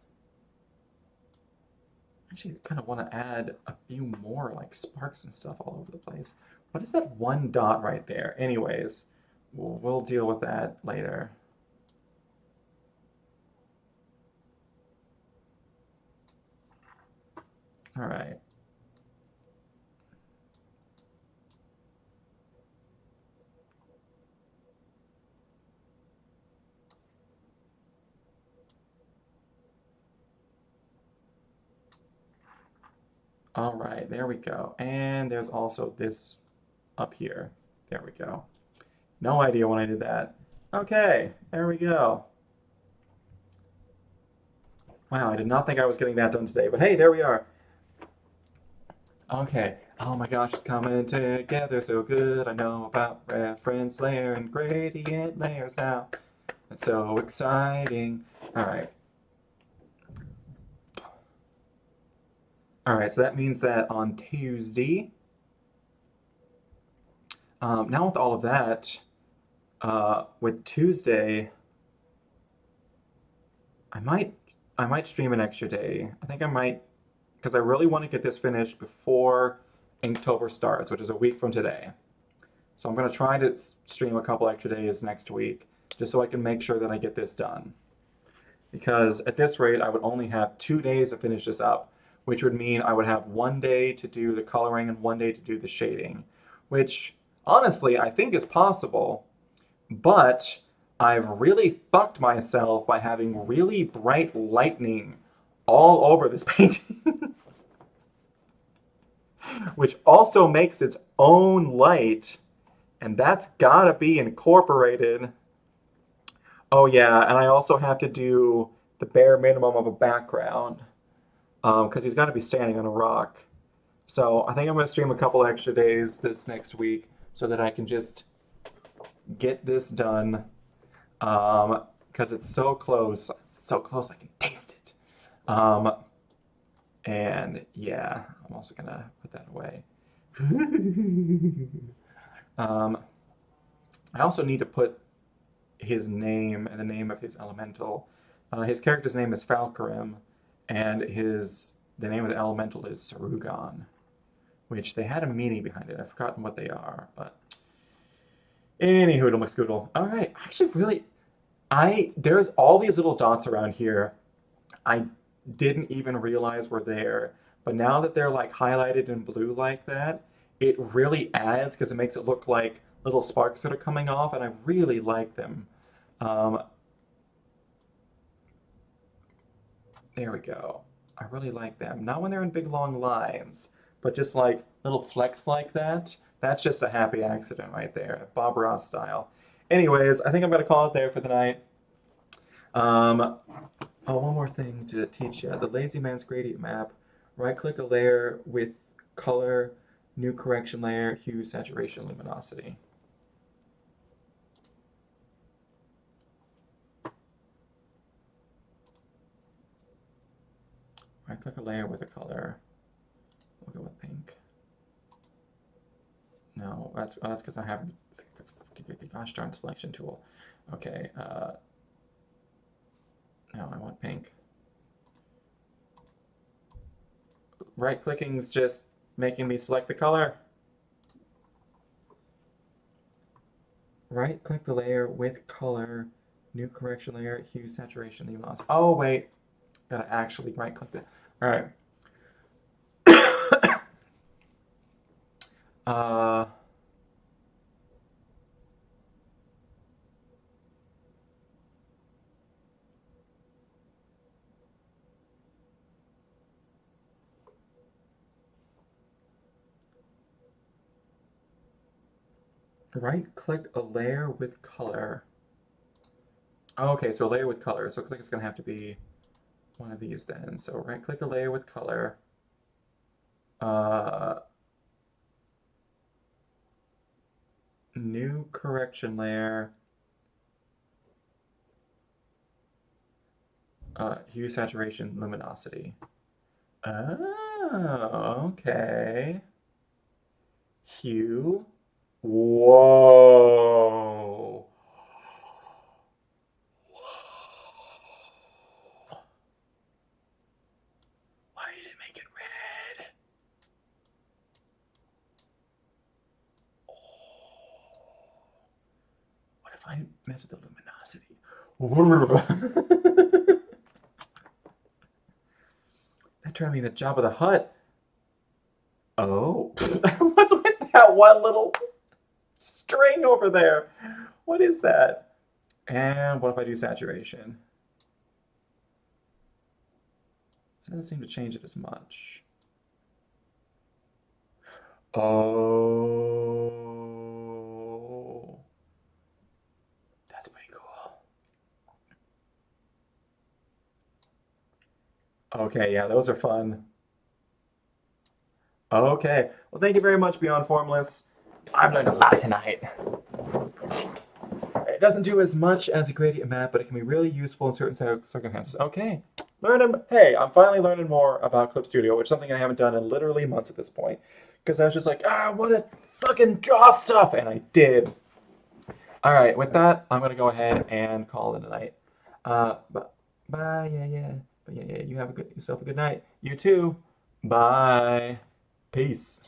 I actually kind of want to add a few more like sparks and stuff all over the place. What is that one dot right there? Anyways, we'll deal with that later. All right. All right, there we go. And there's also this up here. There we go. No idea when I did that. Okay, there we go. Wow, I did not think I was getting that done today, but hey, there we are. Okay. Oh my gosh, it's coming together so good. I know about reference layer and gradient layers now. It's so exciting. All right. All right, so that means that on Tuesday, now with all of that, with Tuesday, I might, I might stream an extra day. I think I might, because I really want to get this finished before Inktober starts, which is a week from today. So I'm going to try to stream a couple extra days next week, just so I can make sure that I get this done. Because at this rate, I would only have 2 days to finish this up, which would mean I would have one day to do the coloring and one day to do the shading, which honestly I think is possible, but I've really fucked myself by having really bright lightning all over this painting, which also makes its own light, and that's gotta be incorporated. Oh yeah, and I also have to do the bare minimum of a background because he's got to be standing on a rock. So I think I'm going to stream a couple extra days this next week so that I can just get this done because it's so close. It's so close I can taste it. Um, and yeah, I'm also going to put that away. um, I also need to put his name and the name of his elemental. His character's name is Falcarim, and the name of the elemental is Sarugan, which they had a meaning behind it. I've forgotten what they are, but any hoodle McScoodle. All right, actually, really, there's all these little dots around here. I didn't even realize were there, but now that they're like highlighted in blue like that, it really adds because it makes it look like little sparks that are coming off, and I really like them. Um, there we go. I really like them. Not when they're in big long lines, but just like little flecks like that. That's just a happy accident right there, Bob Ross style. Anyways, I think I'm gonna call it there for the night. Um, oh, one more thing to teach you. The Lazy Man's gradient map. Right-click a layer with color, new correction layer, hue, saturation, luminosity. Right-click a layer with a color. We'll go with pink. No, that's because I have this gosh darn selection tool. Okay, now I want pink. Right-clicking's just making me select the color. Right-click the layer with color, new correction layer, hue, saturation, luminosity. Oh wait, gotta actually right-click it. All right. uh, right-click a layer with color. Okay, so layer with color. So it looks like it's gonna have to be one of these then. So right-click a layer with color. Uh, new correction layer. Hue, saturation, luminosity. Oh, okay. Hue. Whoa. Why did it make it red? Oh. What if I mess with the luminosity? That turned me into Jabba the Hutt. Oh. What's with that one little string over there? What is that? And what if I do saturation? It doesn't seem to change it as much. Oh, that's pretty cool. Okay, yeah, those are fun. Okay, well, thank you very much, Beyond Formless. I've learned a lot tonight. It doesn't do as much as a gradient map, but it can be really useful in certain circumstances. Okay, Hey, I'm finally learning more about Clip Studio, which is something I haven't done in literally months at this point. Because I was just like, I want to fucking draw stuff, and I did. All right, with that, I'm gonna go ahead and call it a night. But bye, yeah, yeah, but yeah, yeah. You have yourself a good night. You too. Bye. Peace.